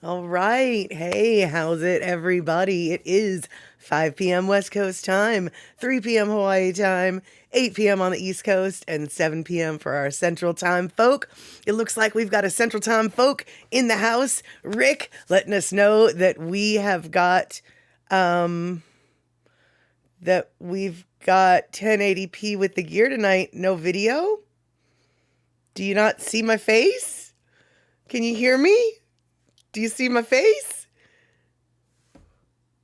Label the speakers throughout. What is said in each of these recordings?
Speaker 1: All right. Hey, how's it, everybody? It is 5 p.m. West Coast time, 3 p.m. Hawaii time, 8 p.m. on the East Coast, and 7 p.m. for our Central Time folk. It looks like we've got a Central Time folk in the house. Rick letting us know that we have got, that we've got 1080p with the gear tonight. No video? Do you not see my face? Can you hear me? Do you see my face?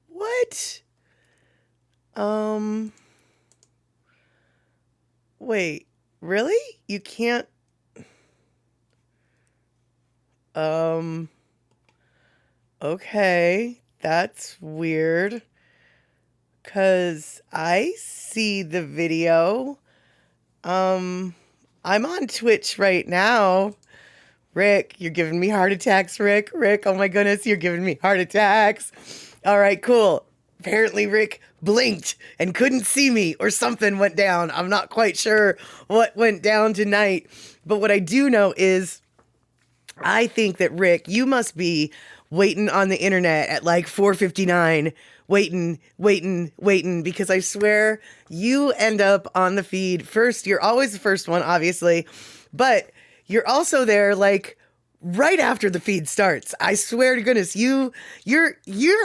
Speaker 1: What? Wait, really? You can't, okay, that's weird, 'cause I see the video. I'm on Twitch right now. Rick, you're giving me heart attacks, Rick. Rick, oh my goodness, you're giving me heart attacks. All right, cool. Apparently Rick blinked and couldn't see me, or something went down. I'm not quite sure what went down tonight. But what I do know is I think that, Rick, you must be waiting on the internet at like 4:59, waiting, because I swear you end up on the feed first. You're always the first one, obviously, but you're also there like right after the feed starts. I swear to goodness, you're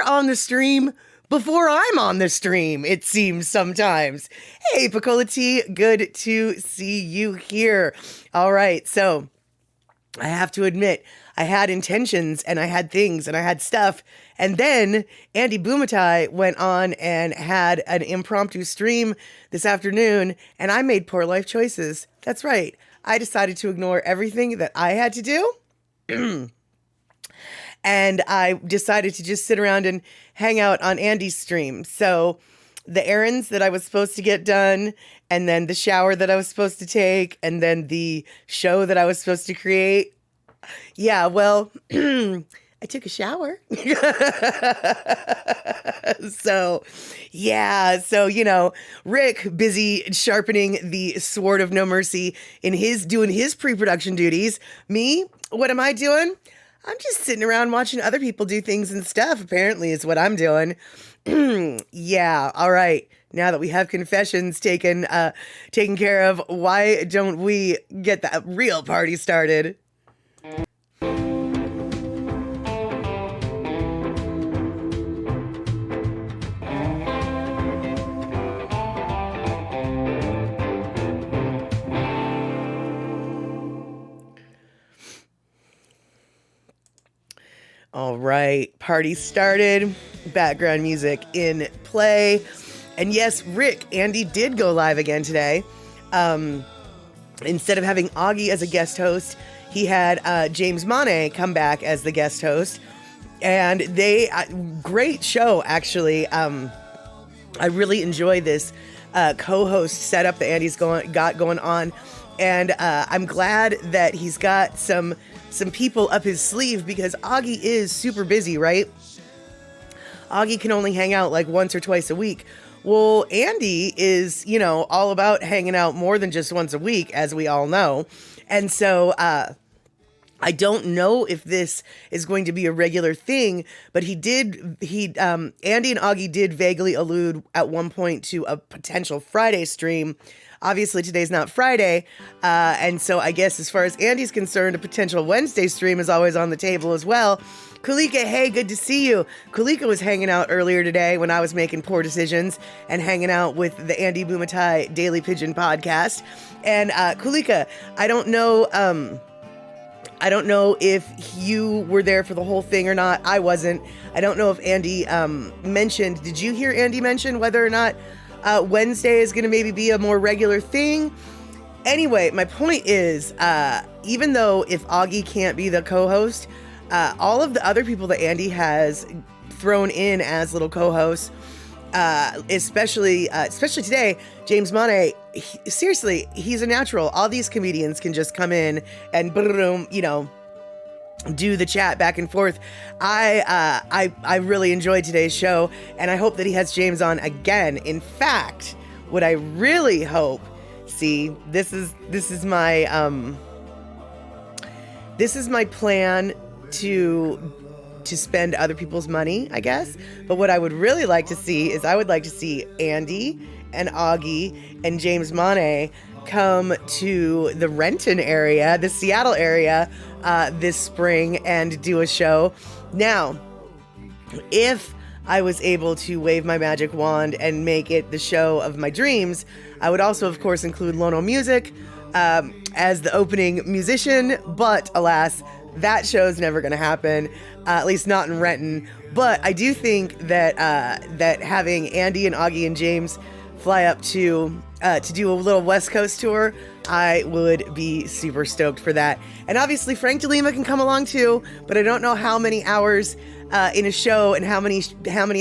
Speaker 1: on the stream before I'm on the stream, it seems sometimes. Hey, Picola T, good to see you here. All right, so I have to admit, I had intentions and I had things and I had stuff. And then Andy Bumatai went on and had an impromptu stream this afternoon, and I made poor life choices. That's right. I decided to ignore everything that I had to do. And I decided to just sit around and hang out on Andy's stream. So the errands that I was supposed to get done, and then the shower that I was supposed to take, and then the show that I was supposed to create. Yeah, well, I took a shower. So, Rick busy sharpening the sword of no mercy in doing his pre-production duties. Me, what am I doing? I'm just sitting around watching other people do things and stuff, apparently, is what I'm doing. Yeah, all right. Now that we have confessions taken care of, why don't we get the real party started? All right, party started, background music in play. And yes, Rick, Andy did go live again today. Instead of having Augie as a guest host, he had James Monet come back as the guest host. And great show, actually. I really enjoy this co-host setup that Andy's got going on. And I'm glad that he's got some people up his sleeve, because Augie is super busy, right? Augie can only hang out like once or twice a week. Well, Andy is, all about hanging out more than just once a week, as we all know. And so I don't know if this is going to be a regular thing, but Andy and Augie did vaguely allude at one point to a potential Friday stream. Obviously, today's not Friday, and so I guess as far as Andy's concerned, a potential Wednesday stream is always on the table as well. Kulika, hey, good to see you. Kulika was hanging out earlier today when I was making poor decisions and hanging out with the Andy Bumatai Daily Pidgin Podcast. And Kulika, I don't know if you were there for the whole thing or not. I wasn't. I don't know if Andy mentioned. Did you hear Andy mention whether or not Wednesday is going to maybe be a more regular thing? Anyway, my point is, even though if Augie can't be the co-host, all of the other people that Andy has thrown in as little co-hosts, especially today, James Monet, seriously, he's a natural. All these comedians can just come in and boom, do the chat back and forth. I really enjoyed today's show, and I hope that he has James on again. In fact, what I really hope, this is my plan to to spend other people's money, I guess. But what I would really like to see is I would like to see Andy and Augie and James Monet come to the Renton area, the Seattle area, this spring and do a show. Now, if I was able to wave my magic wand and make it the show of my dreams, I would also, of course, include Lono Music as the opening musician, but alas, that show's never going to happen, at least not in Renton. But I do think that that having Andy and Augie and James fly up to do a little West Coast tour, I would be super stoked for that. And obviously Frank DeLima can come along too, but I don't know how many hours in a show and how many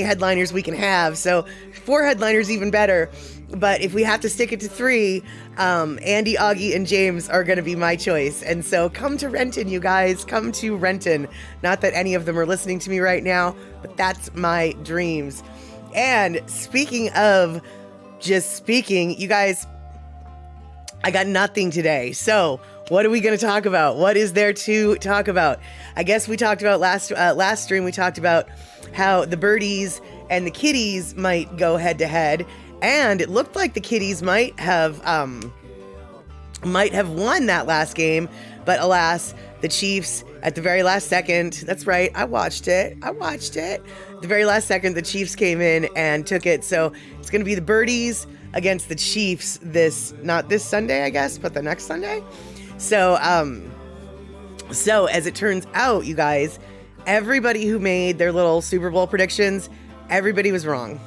Speaker 1: headliners we can have. So 4 headliners, even better. But if we have to stick it to 3, Andy, Augie, and James are going to be my choice. And so come to Renton, you guys. Come to Renton. Not that any of them are listening to me right now, but that's my dreams. And speaking of just speaking, you guys, I got nothing today. So what are we going to talk about? What is there to talk about? I guess we talked about last stream. We talked about how the birdies and the kitties might go head to head, and it looked like the kitties might have won that last game, but alas, the Chiefs at the very last second. That's right. I watched it. The very last second, the Chiefs came in and took it. So it's going to be the birdies against the Chiefs not this Sunday, I guess, but the next Sunday. So as it turns out, you guys, everybody who made their little Super Bowl predictions, everybody was wrong.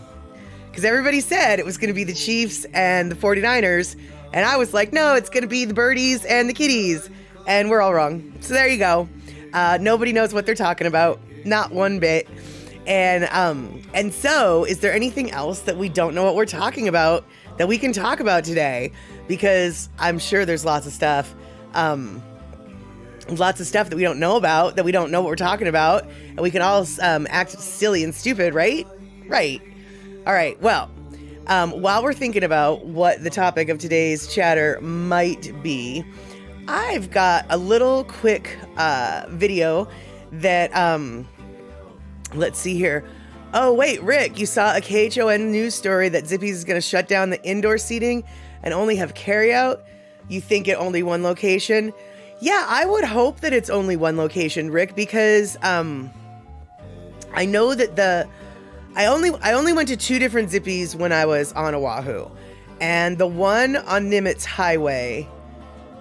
Speaker 1: Because everybody said it was going to be the Chiefs and the 49ers. And I was like, no, it's going to be the birdies and the kitties. And we're all wrong. So there you go. Nobody knows what they're talking about. Not one bit. And so is there anything else that we don't know what we're talking about that we can talk about today? Because I'm sure there's lots of stuff that we don't know about, that we don't know what we're talking about, and we can all act silly and stupid, right? Right. All right. Well, while we're thinking about what the topic of today's chatter might be, I've got a little quick video that, let's see here. Oh, wait, Rick, you saw a KHON news story that Zippy's is going to shut down the indoor seating and only have carryout? You think it only one location? Yeah, I would hope that it's only one location, Rick, because I know that I only went to 2 different Zippies when I was on Oahu, and the one on Nimitz Highway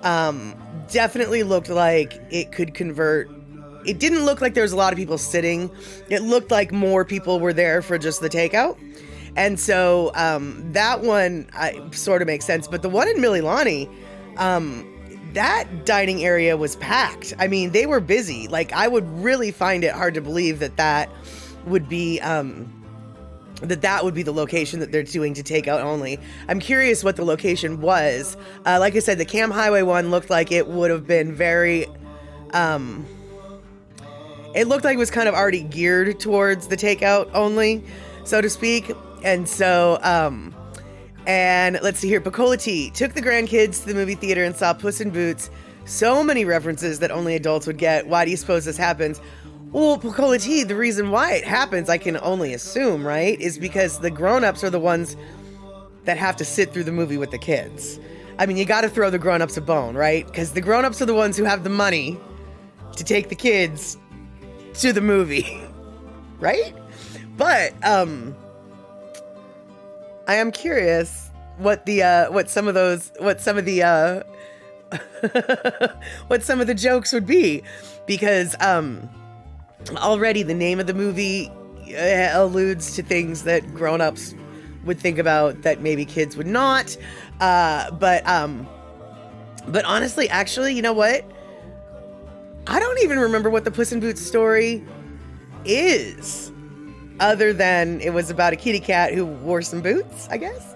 Speaker 1: definitely looked like it could convert. It didn't look like there was a lot of people sitting. It looked like more people were there for just the takeout. And so that one sort of makes sense. But the one in Mililani, that dining area was packed. I mean, they were busy. Like, I would really find it hard to believe that would be that would be the location that they're doing to takeout only. I'm curious what the location was. Like I said, the Cam Highway one looked like it would have been very... it looked like it was kind of already geared towards the takeout only, so to speak. And so, and let's see here. Picola T took the grandkids to the movie theater and saw Puss in Boots. So many references that only adults would get. Why do you suppose this happens? Well, Picola T, the reason why it happens, I can only assume, right, is because the grown-ups are the ones that have to sit through the movie with the kids. I mean, you got to throw the grown-ups a bone, right? Because the grown-ups are the ones who have the money to take the kids to the movie, right? But I am curious what some of the jokes would be, because already the name of the movie alludes to things that grown-ups would think about that maybe kids would not. But honestly, actually, you know what? I don't even remember what the Puss in Boots story is, other than it was about a kitty cat who wore some boots, I guess.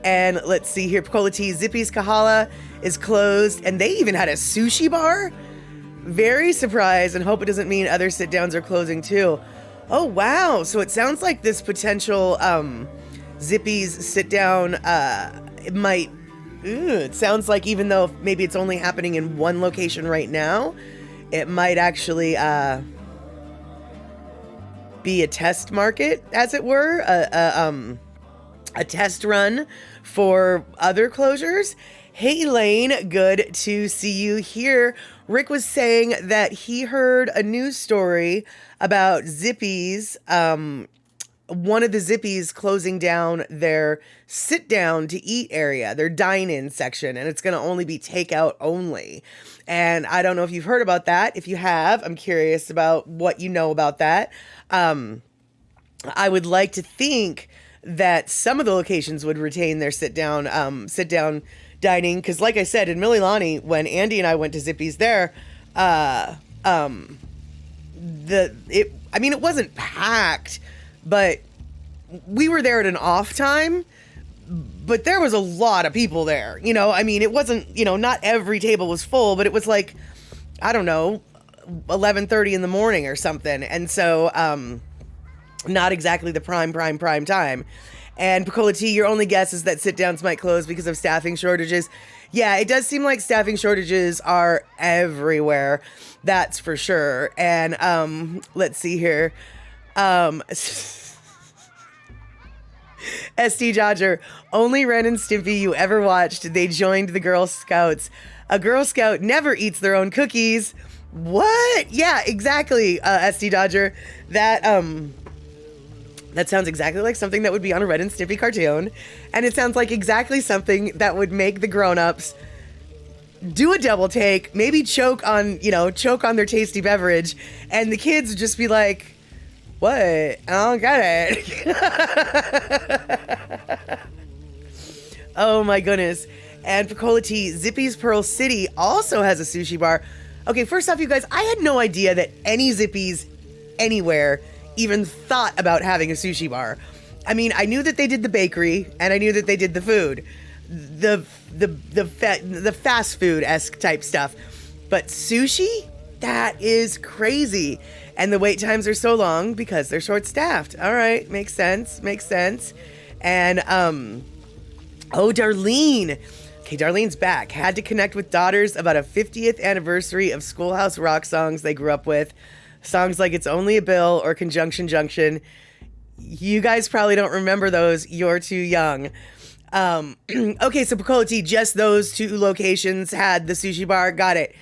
Speaker 1: And let's see here. Picola T, Zippy's Kahala is closed, and they even had a sushi bar? Very surprised, and hope it doesn't mean other sit-downs are closing too. Oh, wow. So it sounds like this potential Zippy's sit-down, it sounds like even though maybe it's only happening in one location right now, it might actually be a test market, as it were, a test run for other closures. Hey, Elaine, good to see you here. Rick was saying that he heard a news story about Zippy's, one of the Zippies closing down their sit down to eat area, their dine-in section, and it's going to only be takeout only. And I don't know if you've heard about that. If you have, I'm curious about what you know about that. I would like to think that some of the locations would retain their sit down dining, because like I said, in Mililani, when Andy and I went to Zippy's there, it wasn't packed, but we were there at an off time, but there was a lot of people there. It wasn't, not every table was full, but it was like, I don't know, 11:30 in the morning or something. And so, not exactly the prime time. And Picola T, your only guess is that sit-downs might close because of staffing shortages. Yeah, it does seem like staffing shortages are everywhere. That's for sure. And let's see here. SD Dodger, only Ren and Stimpy you ever watched. They joined the Girl Scouts. A Girl Scout never eats their own cookies. What? Yeah, exactly, SD Dodger. That sounds exactly like something that would be on a Ren and Stimpy cartoon. And it sounds like exactly something that would make the grown-ups do a double take, maybe choke on their tasty beverage. And the kids would just be like, what? I don't get it. Oh my goodness. And Picola T, Zippy's Pearl City also has a sushi bar. Okay, first off, you guys, I had no idea that any Zippy's anywhere even thought about having a sushi bar. I mean, I knew that they did the bakery and I knew that they did the food, the fast food-esque type stuff, but sushi, that is crazy. And the wait times are so long because they're short-staffed. All right, makes sense. And Darlene. Okay, Darlene's back. Had to connect with daughters about a 50th anniversary of Schoolhouse Rock songs they grew up with. Songs like It's Only a Bill or Conjunction Junction. You guys probably don't remember those. You're too young. Okay, so Picola T, just those two locations had the sushi bar. Got it.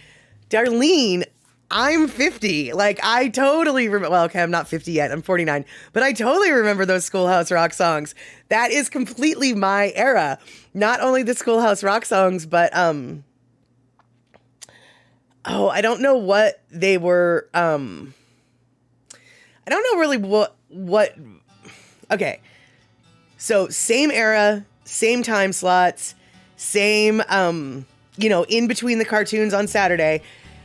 Speaker 1: Darlene, I'm 50. Like, I totally remember. Well, okay, I'm not 50 yet. I'm 49. But I totally remember those Schoolhouse Rock songs. That is completely my era. Not only the Schoolhouse Rock songs, but, I don't know what they were, I don't know really what, okay. So same era, same time slots, same, in between the cartoons on Saturday,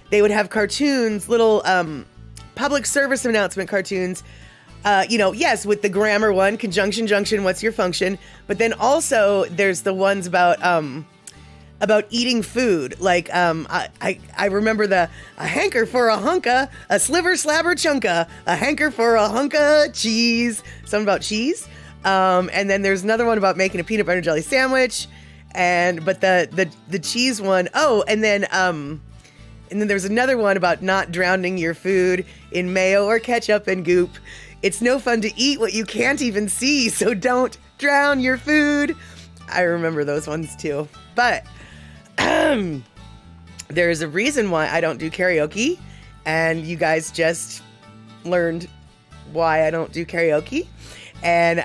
Speaker 1: they would have cartoons, little, public service announcement cartoons, yes, with the grammar one, Conjunction Junction, what's your function? But then also there's the ones about eating food. Like, I remember a hanker for a hunka, a sliver slabber chunka, a hanker for a hunka cheese, something about cheese. And then there's another one about making a peanut butter jelly sandwich. But the cheese one, and then there's another one about not drowning your food in mayo or ketchup and goop. It's no fun to eat what you can't even see, so don't drown your food. I remember those ones too. But there is a reason why I don't do karaoke, and you guys just learned why I don't do karaoke. And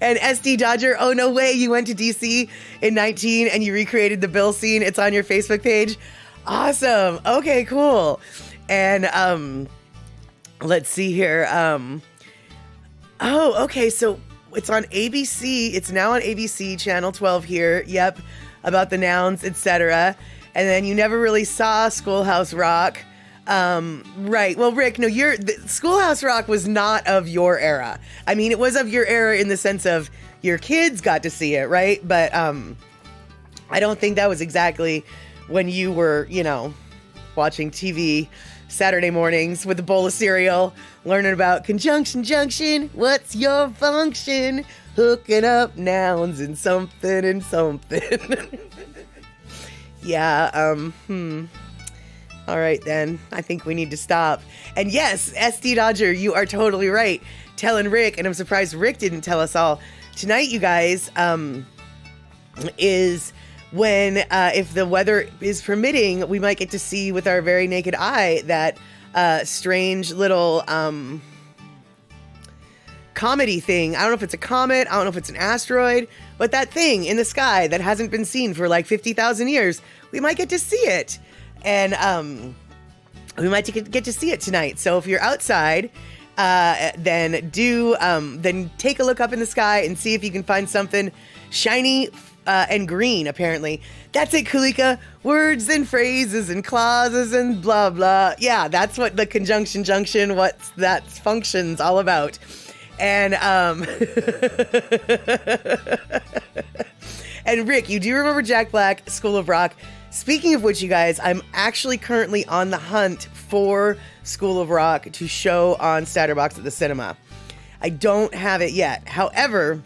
Speaker 1: and SD Dodger, oh no way, you went to DC in 19 and you recreated the Bill scene. It's on your Facebook page. Awesome. Okay, cool. And let's see here. Okay, so it's on ABC. It's now on ABC Channel 12 here. Yep, about the nouns, etc. And then you never really saw Schoolhouse Rock. Right. Well, Rick, no, Schoolhouse Rock was not of your era. I mean, it was of your era in the sense of your kids got to see it, right? But I don't think that was exactly when you were, watching TV Saturday mornings with a bowl of cereal, learning about conjunction junction, what's your function, hooking up nouns and something. Yeah, All right, then. I think we need to stop. And yes, SD Dodger, you are totally right. Telling Rick, and I'm surprised Rick didn't tell us all. Tonight, you guys, is when, if the weather is permitting, we might get to see with our very naked eye that strange little comedy thing. I don't know if it's a comet. I don't know if it's an asteroid. But that thing in the sky that hasn't been seen for like 50,000 years, we might get to see it. And we might get to see it tonight. So if you're outside, then take a look up in the sky and see if you can find something shiny and green, apparently. That's it, Kulika. Words and phrases and clauses and blah, blah. Yeah, that's what the conjunction junction, what's that function's all about. And, and Rick, you do remember Jack Black, School of Rock. Speaking of which, you guys, I'm actually currently on the hunt for School of Rock to show on Satterbox at the cinema. I don't have it yet. However,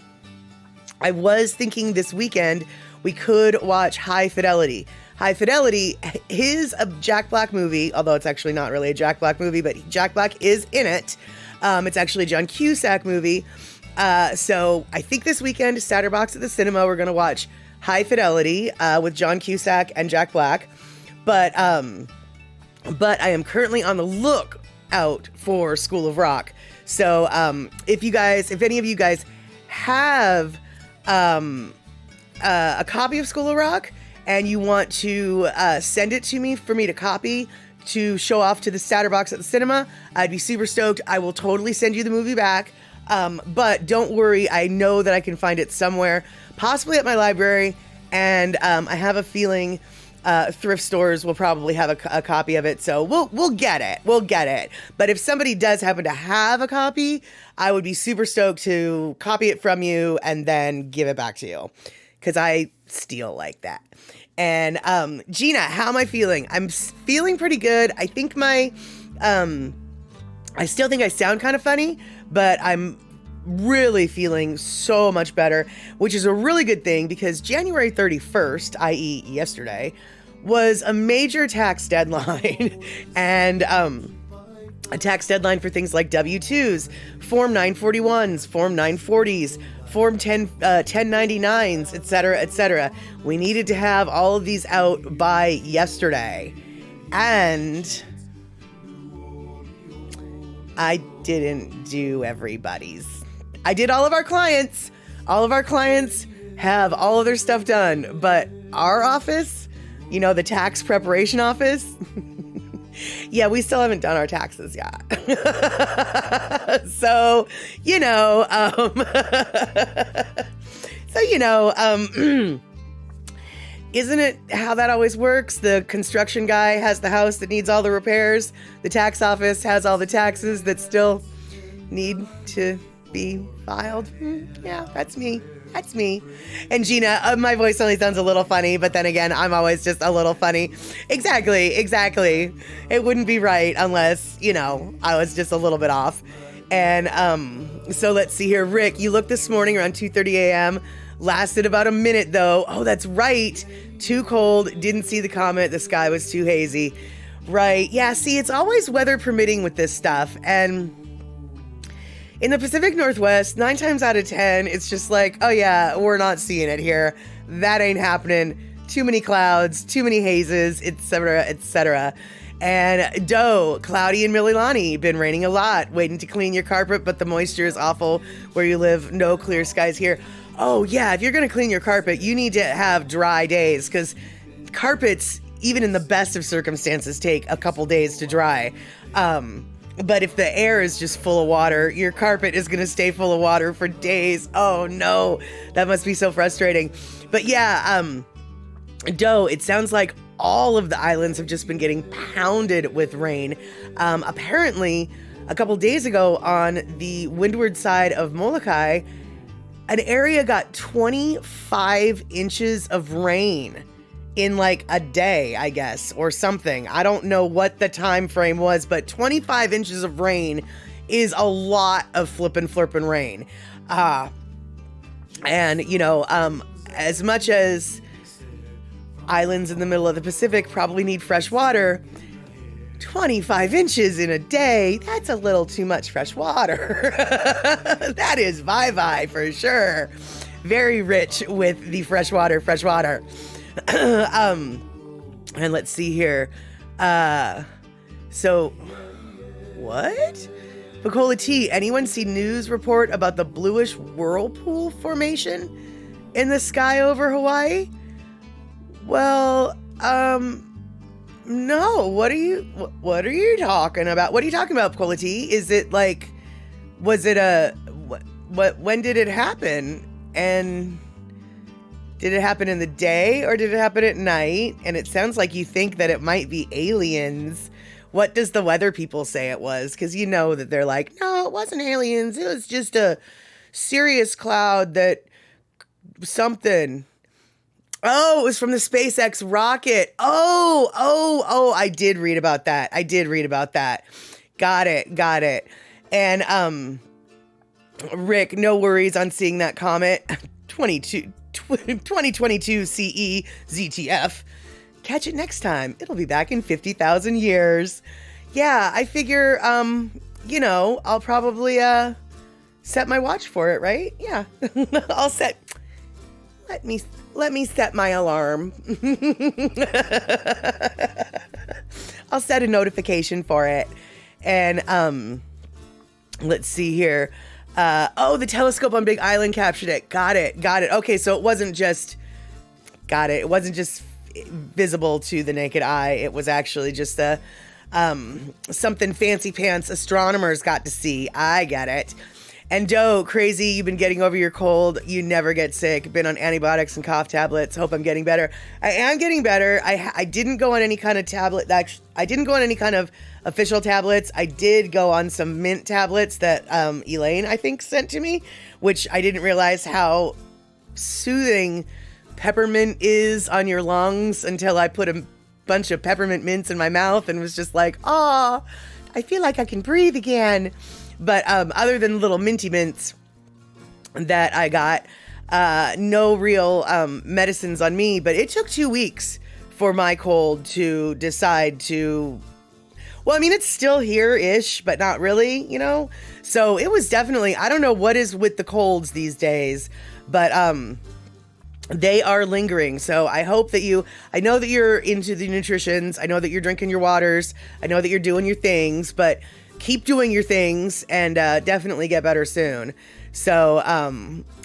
Speaker 1: I was thinking this weekend we could watch High Fidelity. High Fidelity is a Jack Black movie, although it's actually not really a Jack Black movie, but Jack Black is in it. It's actually a John Cusack movie. So I think this weekend, Satterbox at the cinema, we're going to watch High Fidelity with John Cusack and Jack Black. But I am currently on the lookout for School of Rock. So if any of you guys have a copy of School of Rock and you want to send it to me for me to copy to show off to the Satterbox at the cinema, I'd be super stoked. I will totally send you the movie back. But don't worry, I know that I can find it somewhere, possibly at my library, and I have a feeling thrift stores will probably have a copy of it, so we'll get it. We'll get it. But if somebody does happen to have a copy, I would be super stoked to copy it from you and then give it back to you, because I steal like that. And Gina, how am I feeling? I'm feeling pretty good. I think I still think I sound kind of funny, but I'm really feeling so much better, which is a really good thing because January 31st, i.e. yesterday, was a major tax deadline and a tax deadline for things like W-2s, Form 941s, Form 940s, Form 1099s, etc., etc. We needed to have all of these out by yesterday. And I didn't do everybody's. I did all of our clients. All of our clients have all of their stuff done. But our office, the tax preparation office, yeah, we still haven't done our taxes yet. So, isn't it how that always works? The construction guy has the house that needs all the repairs. The tax office has all the taxes that still need to be filed. Yeah, that's me. That's me. And Gina, my voice only sounds a little funny, but then again, I'm always just a little funny. Exactly. It wouldn't be right unless, I was just a little bit off. And so let's see here. Rick, you looked this morning around 2:30 a.m., lasted about a minute though. Oh, that's right. Too cold. Didn't see the comet. The sky was too hazy. Right. Yeah. See, it's always weather permitting with this stuff. And in the Pacific Northwest, 9 times out of 10, it's just like, oh yeah, we're not seeing it here. That ain't happening. Too many clouds, too many hazes, etc., etc. And cloudy in Mililani, been raining a lot. Waiting to clean your carpet, but the moisture is awful where you live. No clear skies here. Oh yeah, if you're gonna clean your carpet, you need to have dry days because carpets, even in the best of circumstances, take a couple days to dry. But if the air is just full of water, your carpet is going to stay full of water for days. Oh no, that must be so frustrating. But yeah, it sounds like all of the islands have just been getting pounded with rain. Apparently, a couple days ago on the Windward side of Molokai, an area got 25 inches of rain in like a day, I guess, or something. I don't know what the time frame was, but 25 inches of rain is a lot of flippin' flirpin' rain. And as much as islands in the middle of the Pacific probably need fresh water, 25 inches in a day, that's a little too much fresh water. That is Vai for sure. Very rich with the freshwater. And let's see here. So, what? Bacola T, anyone see news report about the bluish whirlpool formation in the sky over Hawaii? Well, no. What are you talking about? What are you talking about, Bacola T? Is it like, was it when did it happen? And did it happen in the day or did it happen at night? And it sounds like you think that it might be aliens. What does the weather people say it was? Because you know that they're like, no, it wasn't aliens. It was just a Sirius cloud that something. Oh, it was from the SpaceX rocket. Oh, I did read about that. Got it. And, Rick, no worries on seeing that comet. 2022 CE ZTF. Catch it next time. It'll be back in 50,000 years. Yeah, I figure, I'll probably, set my watch for it, right? Yeah. Let me set my alarm. I'll set a notification for it. And, let's see here. The telescope on Big Island captured it. Got it. Okay, so it wasn't just visible to the naked eye. It was actually just something fancy pants astronomers got to see. I get it. And Doe, crazy, you've been getting over your cold. You never get sick. Been on antibiotics and cough tablets. Hope I'm getting better. I am getting better. I didn't go on any kind of tablet. I didn't go on any kind of official tablets. I did go on some mint tablets that Elaine, I think, sent to me, which I didn't realize how soothing peppermint is on your lungs until I put a bunch of peppermint mints in my mouth and was just like, oh, I feel like I can breathe again. But other than little minty mints that I got, no real medicines on me. But it took 2 weeks for my cold to decide to, well, I mean, it's still here-ish, but not really, So it was definitely, I don't know what is with the colds these days, but they are lingering. So I hope that I know that you're into the nutritions. I know that you're drinking your waters. I know that you're doing your things, but keep doing your things and definitely get better soon. So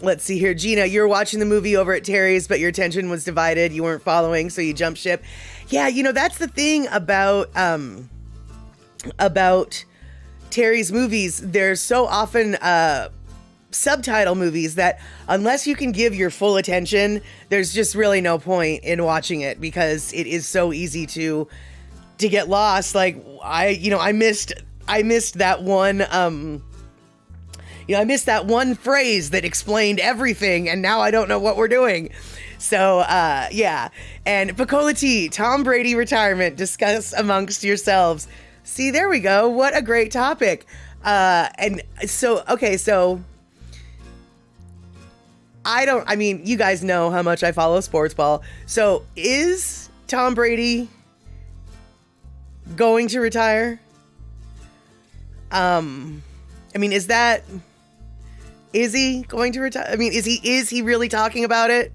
Speaker 1: let's see here. Gina, you're watching the movie over at Terry's, but your attention was divided. You weren't following, so you jumped ship. Yeah, that's the thing about Terry's movies. They're so often subtitle movies that unless you can give your full attention, there's just really no point in watching it because it is so easy to get lost. Like I missed that one, I missed that one phrase that explained everything, and now I don't know what we're doing. So, yeah. And Bacola T, Tom Brady retirement, discuss amongst yourselves. See, there we go. What a great topic. And so, okay, so you guys know how much I follow sportsball. So is Tom Brady going to retire? Is he going to retire? I mean, is he really talking about it?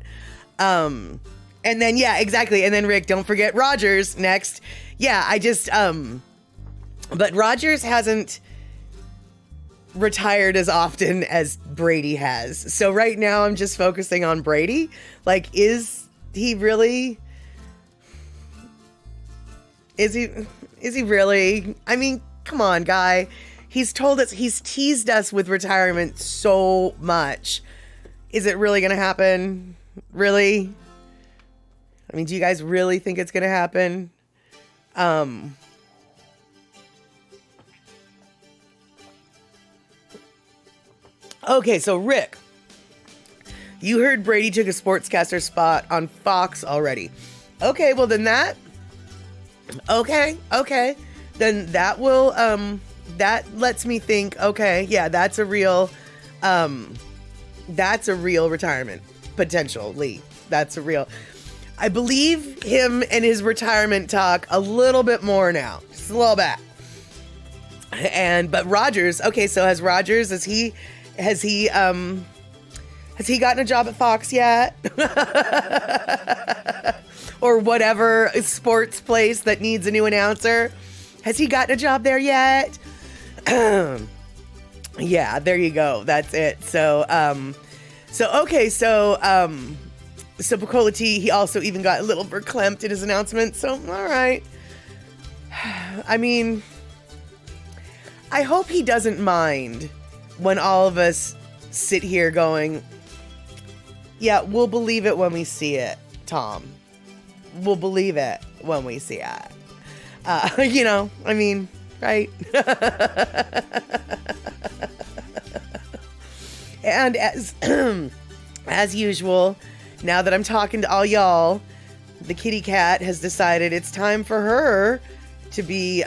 Speaker 1: And then, yeah, exactly. And then Rick, don't forget Rodgers next. Yeah, but Rodgers hasn't retired as often as Brady has. So right now I'm just focusing on Brady. Like, is he really? Is he really? I mean, come on, guy. He's teased us with retirement so much. Is it really going to happen? Really? I mean, do you guys really think it's going to happen? Okay, so Rick, you heard Brady took a sportscaster spot on Fox already. Okay, well then okay. Then that will, that lets me think, okay, yeah, that's a real retirement, potentially. That's a real, I believe him and his retirement talk a little bit more now. a little bit. But Rogers, okay, so has he gotten a job at Fox yet? Or whatever sports place that needs a new announcer? Has he gotten a job there yet? Yeah, there you go. That's it. So Bukola T, he also even got a little verklempt in his announcement. So, all right. I mean, I hope he doesn't mind when all of us sit here going, yeah, we'll believe it when we see it, Tom. We'll believe it when we see it. I mean, right? And as usual, now that I'm talking to all y'all, the kitty cat has decided it's time for her to be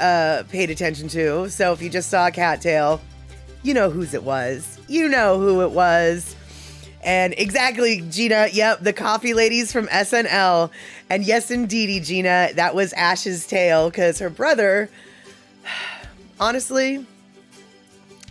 Speaker 1: paid attention to. So if you just saw a cattail, you know whose it was. You know who it was. And exactly, Gina, yep, the coffee ladies from SNL. And yes, indeedy, Gina, that was Ash's tail, because her brother, honestly,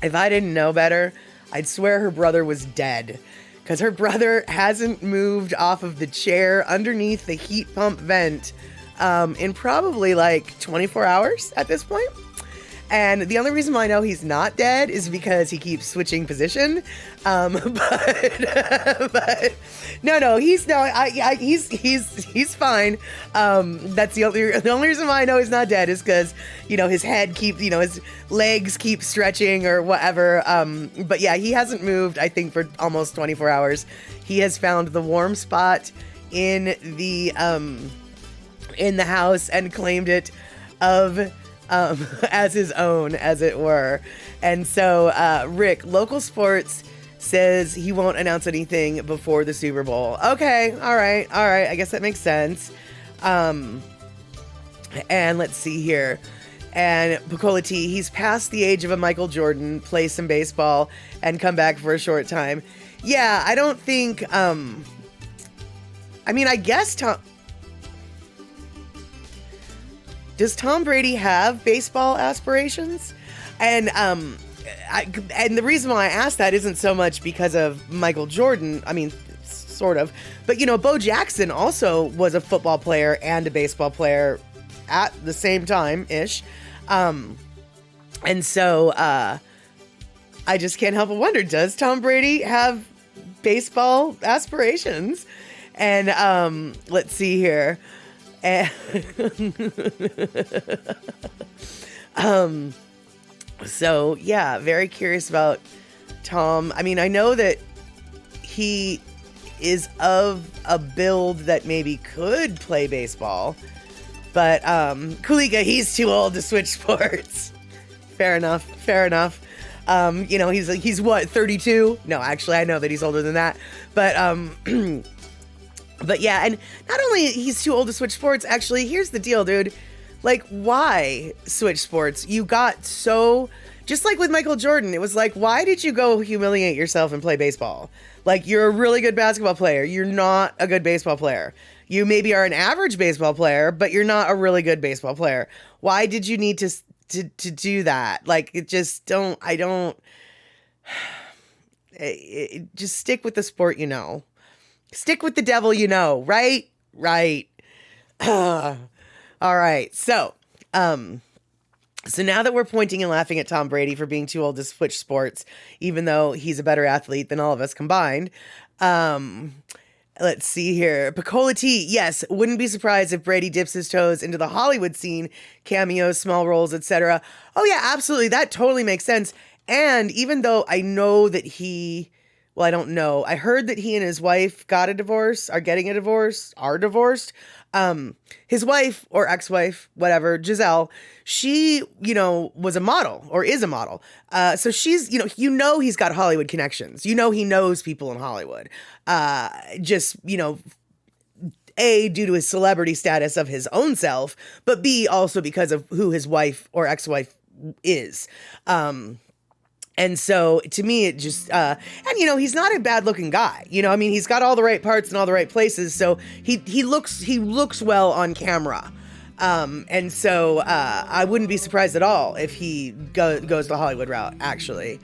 Speaker 1: if I didn't know better, I'd swear her brother was dead, because her brother hasn't moved off of the chair underneath the heat pump vent in probably like 24 hours at this point. And the only reason why I know he's not dead is because he keeps switching position. But no, he's fine. That's the only reason why I know he's not dead is because, his head keeps, his legs keep stretching or whatever. But yeah, he hasn't moved, I think, for almost 24 hours. He has found the warm spot in the house and claimed it as his own, as it were. And so, Rick, local sports, says he won't announce anything before the Super Bowl. Okay, all right. I guess that makes sense. And let's see here. And Bukola T, he's past the age of a Michael Jordan, play some baseball, and come back for a short time. Yeah, I don't think, I guess does Tom Brady have baseball aspirations? And the reason why I asked that isn't so much because of Michael Jordan. I mean, sort of. But, Bo Jackson also was a football player and a baseball player at the same time-ish. And so I just can't help but wonder, does Tom Brady have baseball aspirations? And let's see here. So yeah, very curious about Tom. I mean, I know that he is of a build that maybe could play baseball, but Kulika, he's too old to switch sports. Fair enough. He's what, 32? No, actually, I know that he's older than that. But but yeah, and not only he's too old to switch sports, actually, here's the deal, dude. Like, why switch sports? You got so, just like with Michael Jordan, it was like, why did you go humiliate yourself and play baseball? Like, you're a really good basketball player. You're not a good baseball player. You maybe are an average baseball player, but you're not a really good baseball player. Why did you need to do that? Like, just stick with the sport, Stick with the devil, right? Right. All right. So now that we're pointing and laughing at Tom Brady for being too old to switch sports, even though he's a better athlete than all of us combined, let's see here. Bukola T, yes, wouldn't be surprised if Brady dips his toes into the Hollywood scene, cameos, small roles, etc. Oh yeah, absolutely. That totally makes sense. And even though I know that I don't know. I heard that he and his wife got a divorce, are getting a divorce, are divorced. His wife or ex-wife, whatever, Giselle, she, was a model or is a model. So she's, he's got Hollywood connections. He knows people in Hollywood. Just, A, due to his celebrity status of his own self, but B, also because of who his wife or ex-wife is. And so to me, it just, he's not a bad looking guy, he's got all the right parts in all the right places. So he looks well on camera. And so I wouldn't be surprised at all if he goes the Hollywood route, actually.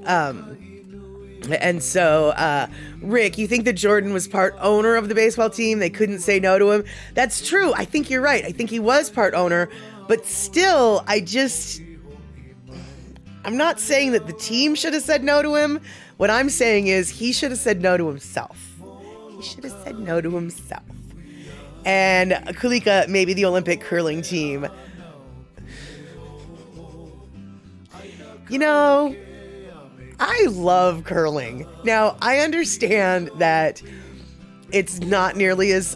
Speaker 1: And so, Rick, you think that Jordan was part owner of the baseball team? They couldn't say no to him? That's true. I think you're right. I think he was part owner, but still, I'm not saying that the team should have said no to him. What I'm saying is he should have said no to himself. He should have said no to himself. And Kulika, maybe the Olympic curling team. You know, I love curling. Now, I understand that it's not nearly as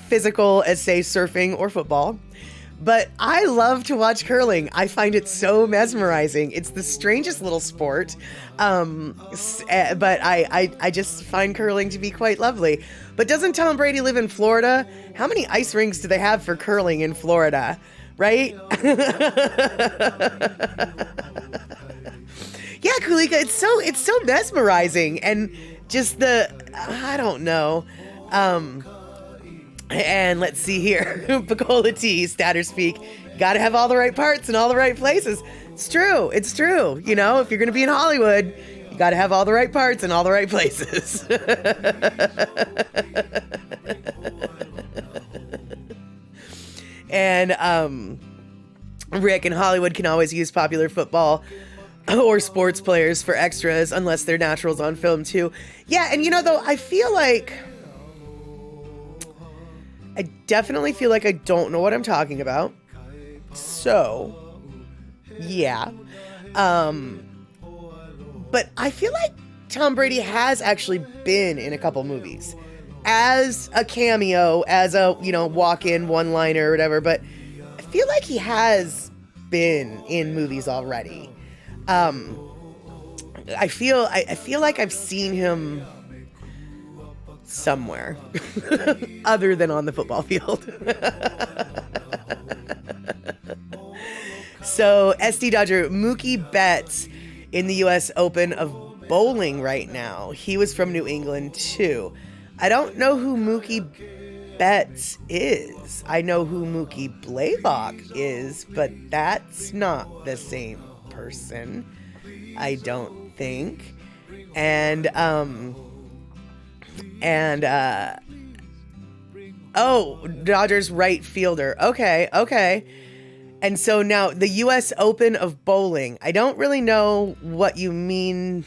Speaker 1: physical as, say, surfing or football, but I love to watch curling. I find it so mesmerizing. It's the strangest little sport, but I just find curling to be quite lovely. But doesn't Tom Brady live in Florida? How many ice rinks do they have for curling in Florida, right? Yeah, Kulika, it's so mesmerizing, and just I don't know. And let's see here, Picola T, Statter Speak, gotta have all the right parts in all the right places. It's true. You know, if you're gonna be in Hollywood, you gotta have all the right parts in all the right places. And Rick, in Hollywood can always use popular football or sports players for extras unless they're naturals on film too. Yeah, and you know, though, I definitely feel like I don't know what I'm talking about. So, yeah. But I feel like Tom Brady has actually been in a couple movies as a cameo, as a, walk-in one-liner or whatever, but I feel like he has been in movies already. I feel like I've seen him somewhere other than on the football field. So SD Dodger, Mookie Betts in the U.S. Open of bowling right now. He was from New England too. I don't know who Mookie Betts is. I know who Mookie Blaylock is, but that's not the same person, I don't think. And Dodgers right fielder. Okay. And so now the U.S. Open of bowling. I don't really know what you mean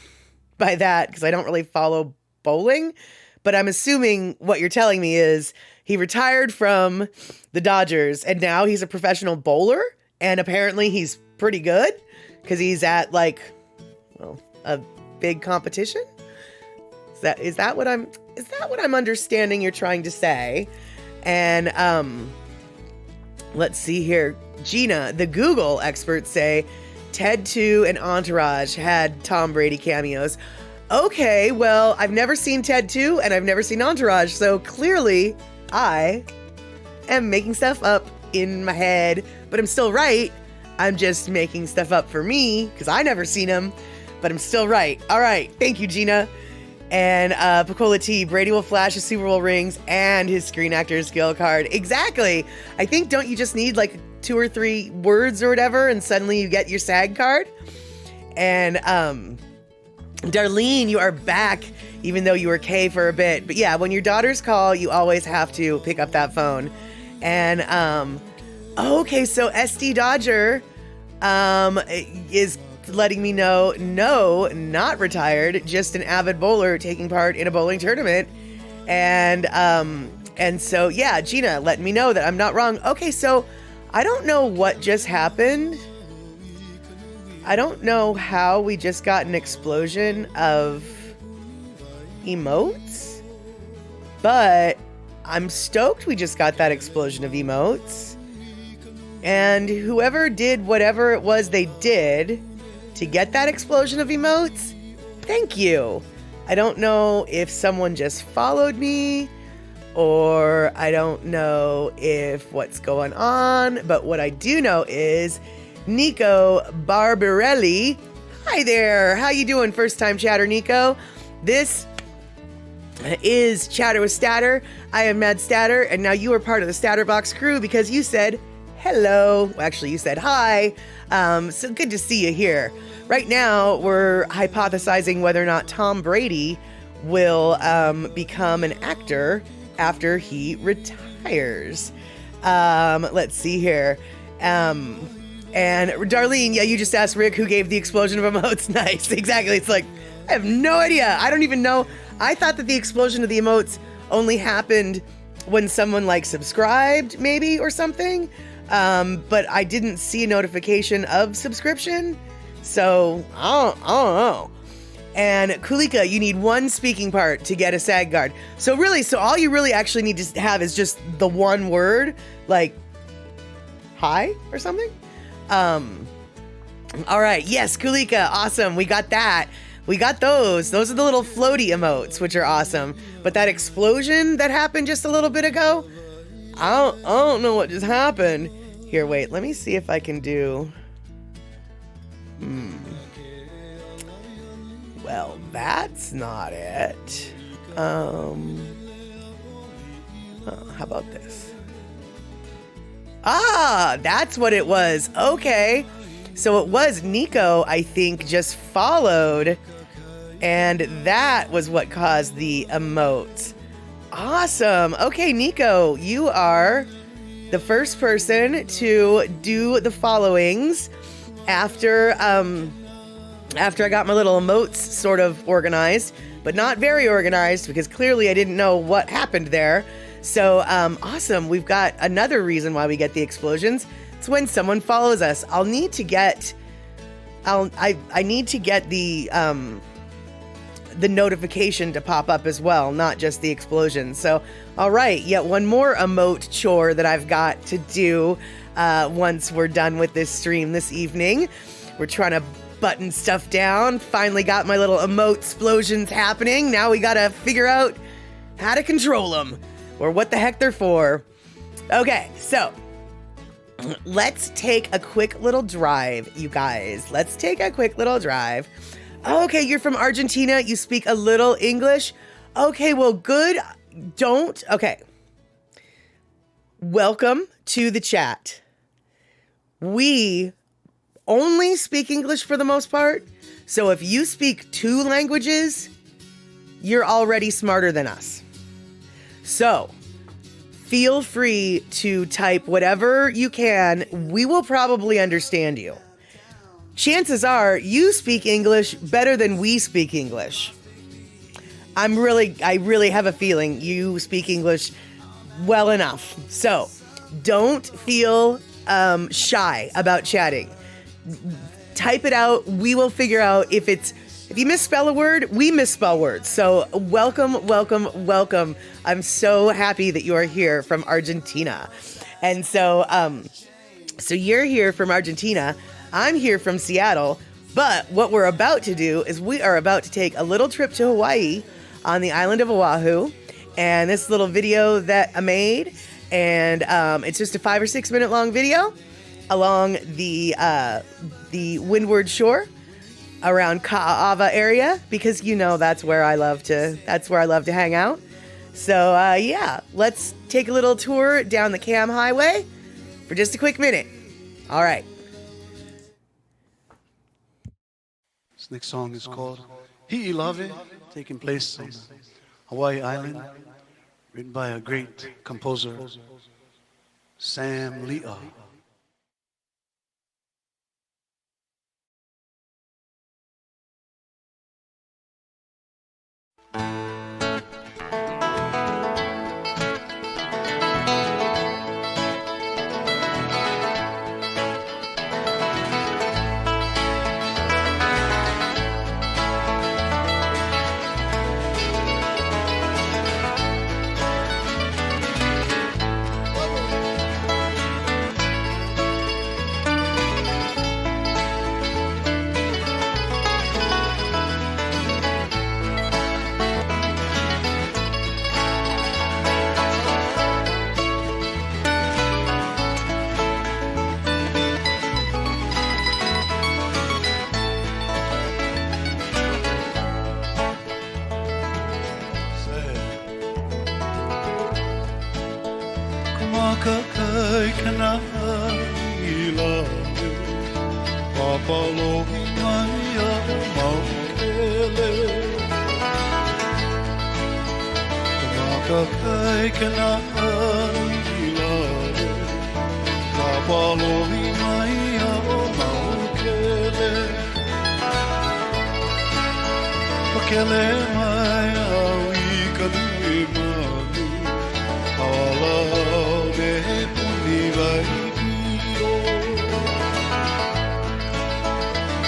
Speaker 1: by that because I don't really follow bowling, but I'm assuming what you're telling me is he retired from the Dodgers and now he's a professional bowler, and apparently he's pretty good because he's at a big competition. Is that what I'm understanding you're trying to say? And let's see here. Gina, the Google experts say Ted 2 and Entourage had Tom Brady cameos. Okay, well, I've never seen Ted 2 and I've never seen Entourage, so clearly I am making stuff up in my head, but I'm still right. I'm just making stuff up for me because I never seen him, but I'm still right. All right, thank you, Gina. And Picola T, Brady will flash his Super Bowl rings and his Screen Actors Guild card. Exactly. I think, don't you just need like 2 or 3 words or whatever, and suddenly you get your SAG card? And Darlene, you are back, even though you were K for a bit. But yeah, when your daughters call, you always have to pick up that phone. And okay, so SD Dodger is letting me know, no, not retired, just an avid bowler taking part in a bowling tournament. And so, yeah, Gina letting me know that I'm not wrong. Okay, so I don't know what just happened. I don't know how we just got an explosion of emotes, but I'm stoked we just got that explosion of emotes. And whoever did whatever it was they did to get that explosion of emotes, thank you. I don't know if someone just followed me, or I don't know if what's going on, but what I do know is Nico Barbarelli. Hi there, how you doing, first time chatter, Nico? This is Chatter with Statter. I am Mad Statter, and now you are part of the Statterbox crew because you said hello. Well, actually, you said hi. So good to see you here. Right now, we're hypothesizing whether or not Tom Brady will become an actor after he retires. Let's see here. And Darlene, yeah, you just asked Rick who gave the explosion of emotes. Nice, exactly. It's like, I have no idea. I don't even know. I thought that the explosion of the emotes only happened when someone like subscribed maybe or something. But I didn't see a notification of subscription. So I don't know. And Kulika, you need one speaking part to get a SAG guard. So all you really actually need to have is just the one word, like hi or something. All right. Yes, Kulika. Awesome. We got that. We got those. Those are the little floaty emotes, which are awesome. But that explosion that happened just a little bit ago, I don't know what just happened. Here, wait. Let me see if I can do... Well, that's not it. How about this? Ah, that's what it was. Okay. So it was Nico, I think, just followed. And that was what caused the emotes. Awesome. Okay, Nico, you are the first person to do the followings after I got my little emotes sort of organized, but not very organized because clearly I didn't know what happened there. So awesome. We've got another reason why we get the explosions. It's when someone follows us. I need to get the notification to pop up as well, not just the explosion. So, all right, yet one more emote chore that I've got to do once we're done with this stream this evening. We're trying to button stuff down. Finally got my little emote explosions happening. Now we gotta figure out how to control them or what the heck they're for. Okay, so let's take a quick little drive, you guys. Let's take a quick little drive. Okay, you're from Argentina. You speak a little English. Okay, well, good. Okay. Welcome to the chat. We only speak English for the most part. So if you speak 2 languages, you're already smarter than us. So feel free to type whatever you can. We will probably understand you. Chances are you speak English better than we speak English. I really have a feeling you speak English well enough. So don't feel shy about chatting. Type it out. We will figure out if you misspell a word, we misspell words. So welcome, welcome, welcome. I'm so happy that you are here from Argentina. And so you're here from Argentina. I'm here from Seattle, but what we're about to do is we are about to take a little trip to Hawaii on the island of Oahu. And this little video that I made, and it's just a 5 or 6 minute long video along the Windward shore around Ka'ava area, because that's where I love to hang out. So yeah, let's take a little tour down the Cam Highway for just a quick minute. All right.
Speaker 2: This next song is called Hi'ilave, taking place on Hawaii Island, written by a great composer, Sam Leah. Makakai kana ilave Papalohi mai a maukele Makakai kana ilave Papalohi mai a maukele Pakele mai a wikanui manu Ala me puni vai pio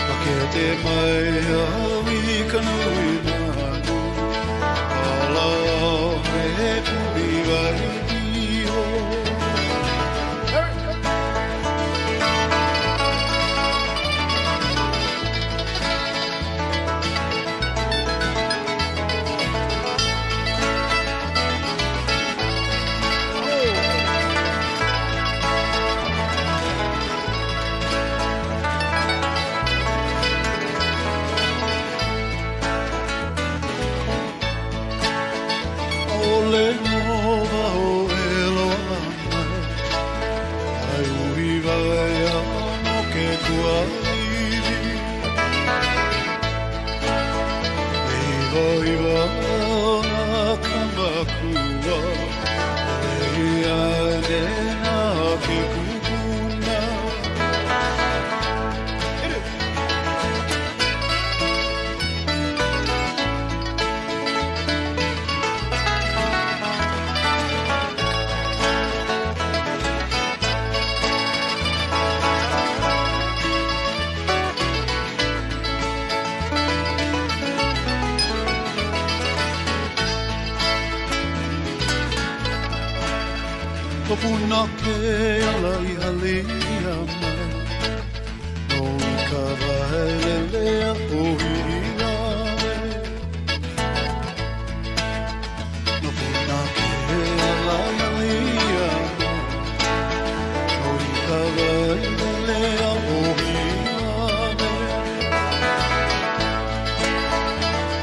Speaker 2: Pakete mai a wikanui manu Ala me puni vai pio Puna ke ala I halia mai No ka vaelelea o hirawe No puna ke ala I halia mai No ka vaelelea o hirawe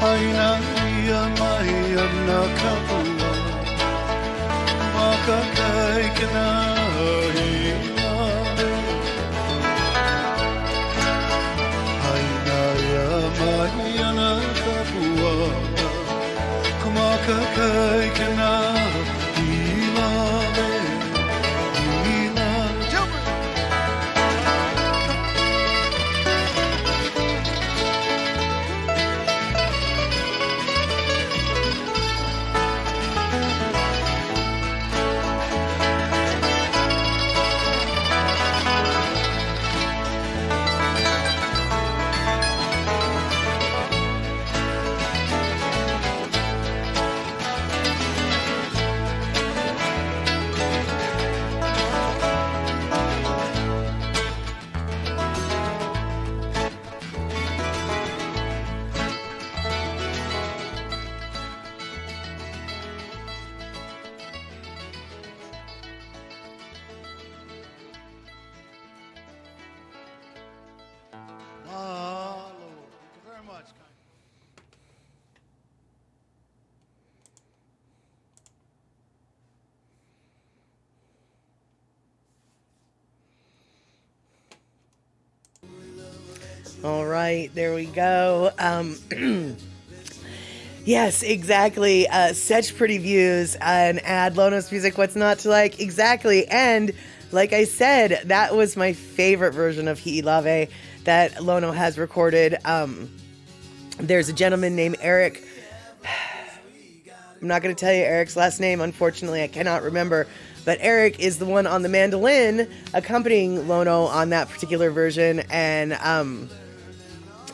Speaker 2: Aina ia mai ana kapua Makakai kana ilave Aina ia mai ana kapua Makakai kana ilave
Speaker 1: All right, there we go. Yes, exactly. Such pretty views and add Lono's music. What's not to like? Exactly. And like I said, that was my favorite version of Hi'ilave that Lono has recorded. There's a gentleman named Eric. I'm not going to tell you Eric's last name. Unfortunately, I cannot remember. But Eric is the one on the mandolin accompanying Lono on that particular version.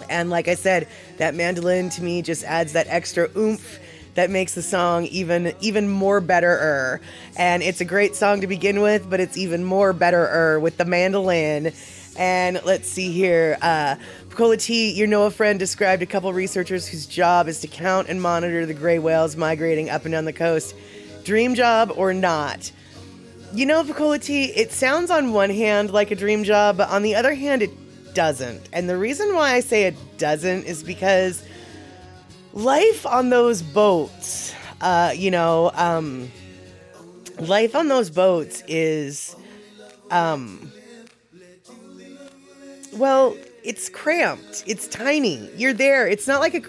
Speaker 1: And like I said, that mandolin to me just adds that extra oomph that makes the song even more better-er. And it's a great song to begin with, but it's even more better-er with the mandolin. And let's see here. Pacola T, your NOAA friend, described a couple researchers whose job is to count and monitor the gray whales migrating up and down the coast. Dream job or not? You know, Pacola T, it sounds on one hand like a dream job, but on the other hand, it doesn't. And the reason why I say it doesn't is because life on those boats, life on those boats is, well, it's cramped. It's tiny. You're there. It's not like a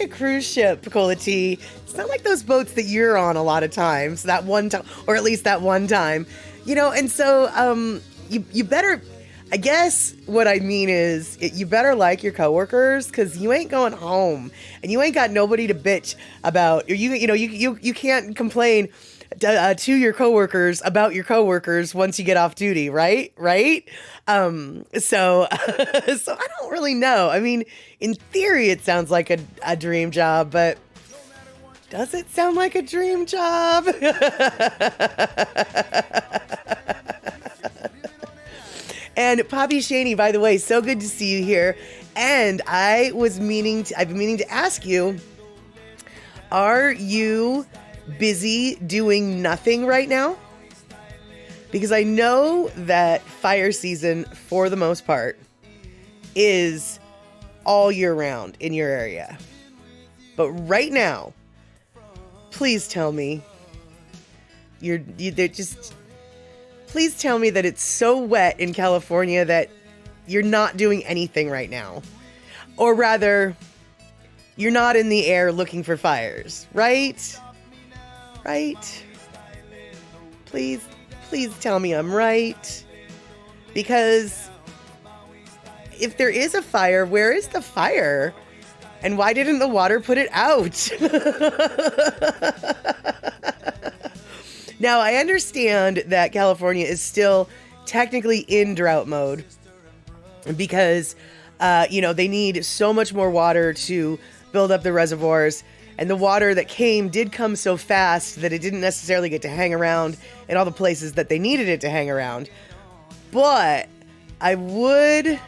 Speaker 1: cruise ship, Cola T. It's not like those boats that you're on a lot of times, that one time, or at least that one time, and so, you better, I guess what I mean is you better like your coworkers, because you ain't going home and you ain't got nobody to bitch about, or you can't complain to your coworkers about your coworkers once you get off duty, right? So I don't really know. I mean, in theory, it sounds like a dream job, but does it sound like a dream job? And Poppy Shaney, by the way, so good to see you here. And I've been meaning to ask you, are you busy doing nothing right now? Because I know that fire season, for the most part, is all year round in your area. But right now, please tell me please tell me that it's so wet in California that you're not doing anything right now. Or rather, you're not in the air looking for fires, right? Right? Please tell me I'm right. Because if there is a fire, where is the fire? And why didn't the water put it out? Now, I understand that California is still technically in drought mode because, they need so much more water to build up the reservoirs. And the water that did come so fast that it didn't necessarily get to hang around in all the places that they needed it to hang around. But I would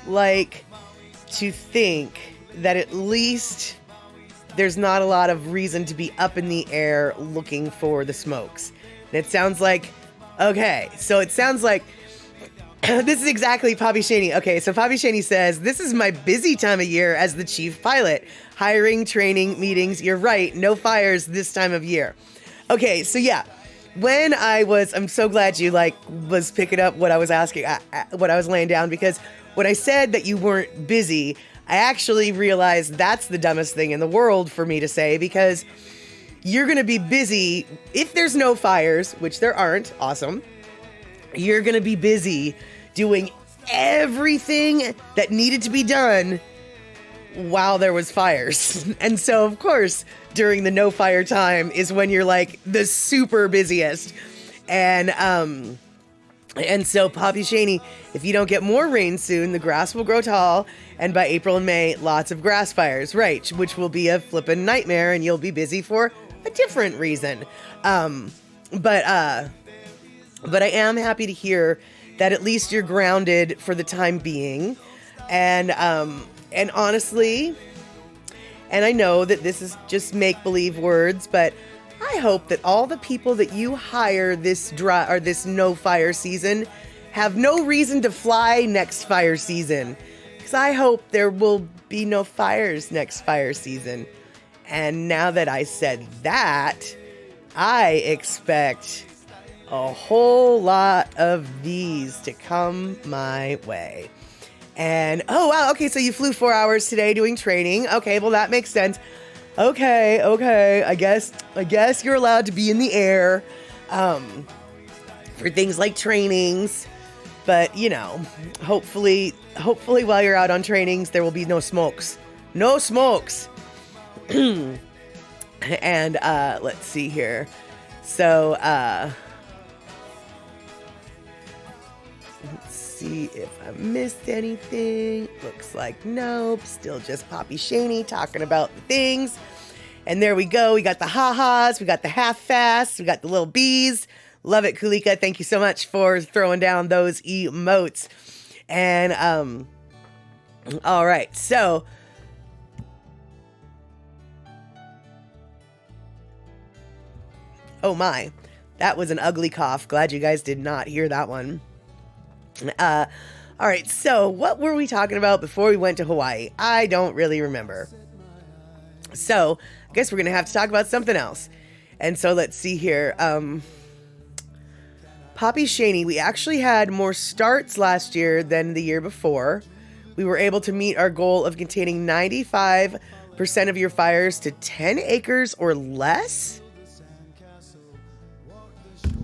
Speaker 1: like to think that at least there's not a lot of reason to be up in the air looking for the smokes. And it sounds like, okay, so it sounds like this is exactly Poppy Shaney. Okay, so Poppy Shaney says, this is my busy time of year as the chief pilot. Hiring, training, meetings. You're right. No fires this time of year. Okay, so yeah, I'm so glad you was picking up what I was asking, what I was laying down, because when I said that you weren't busy, I actually realized that's the dumbest thing in the world for me to say, because you're going to be busy if there's no fires, which there aren't. Awesome. You're going to be busy doing everything that needed to be done while there was fires. And so, of course, during the no fire time is when you're the super busiest. And so Poppy Shaney, if you don't get more rain soon, the grass will grow tall. And by April and May, lots of grass fires, right? Which will be a flippin' nightmare, and you'll be busy for a different reason. But I am happy to hear that at least you're grounded for the time being. And honestly, and I know that this is just make-believe words, but I hope that all the people that you hire this no fire season have no reason to fly next fire season. Because I hope there will be no fires next fire season. And now that I said that, I expect a whole lot of these to come my way. And, oh, wow, okay, so you flew 4 hours today doing training. Okay, well, that makes sense. Okay, I guess you're allowed to be in the air for things like trainings. But, hopefully while you're out on trainings, there will be no smokes. No smokes. And let's see here. So, let's see if I missed anything. Looks like nope. Still just Poppy Shaney talking about the things. And there we go. We got the ha-has. We got the half-fast. We got the little bees. Love it, Kulika. Thank you so much for throwing down those emotes. And, all right. So, oh my, that was an ugly cough. Glad you guys did not hear that one. All right, so what were we talking about before we went to Hawaii? I don't really remember. So I guess we're going to have to talk about something else. And so let's see here. Poppy Shaney, we actually had more starts last year than the year before. We were able to meet our goal of containing 95% of your fires to 10 acres or less.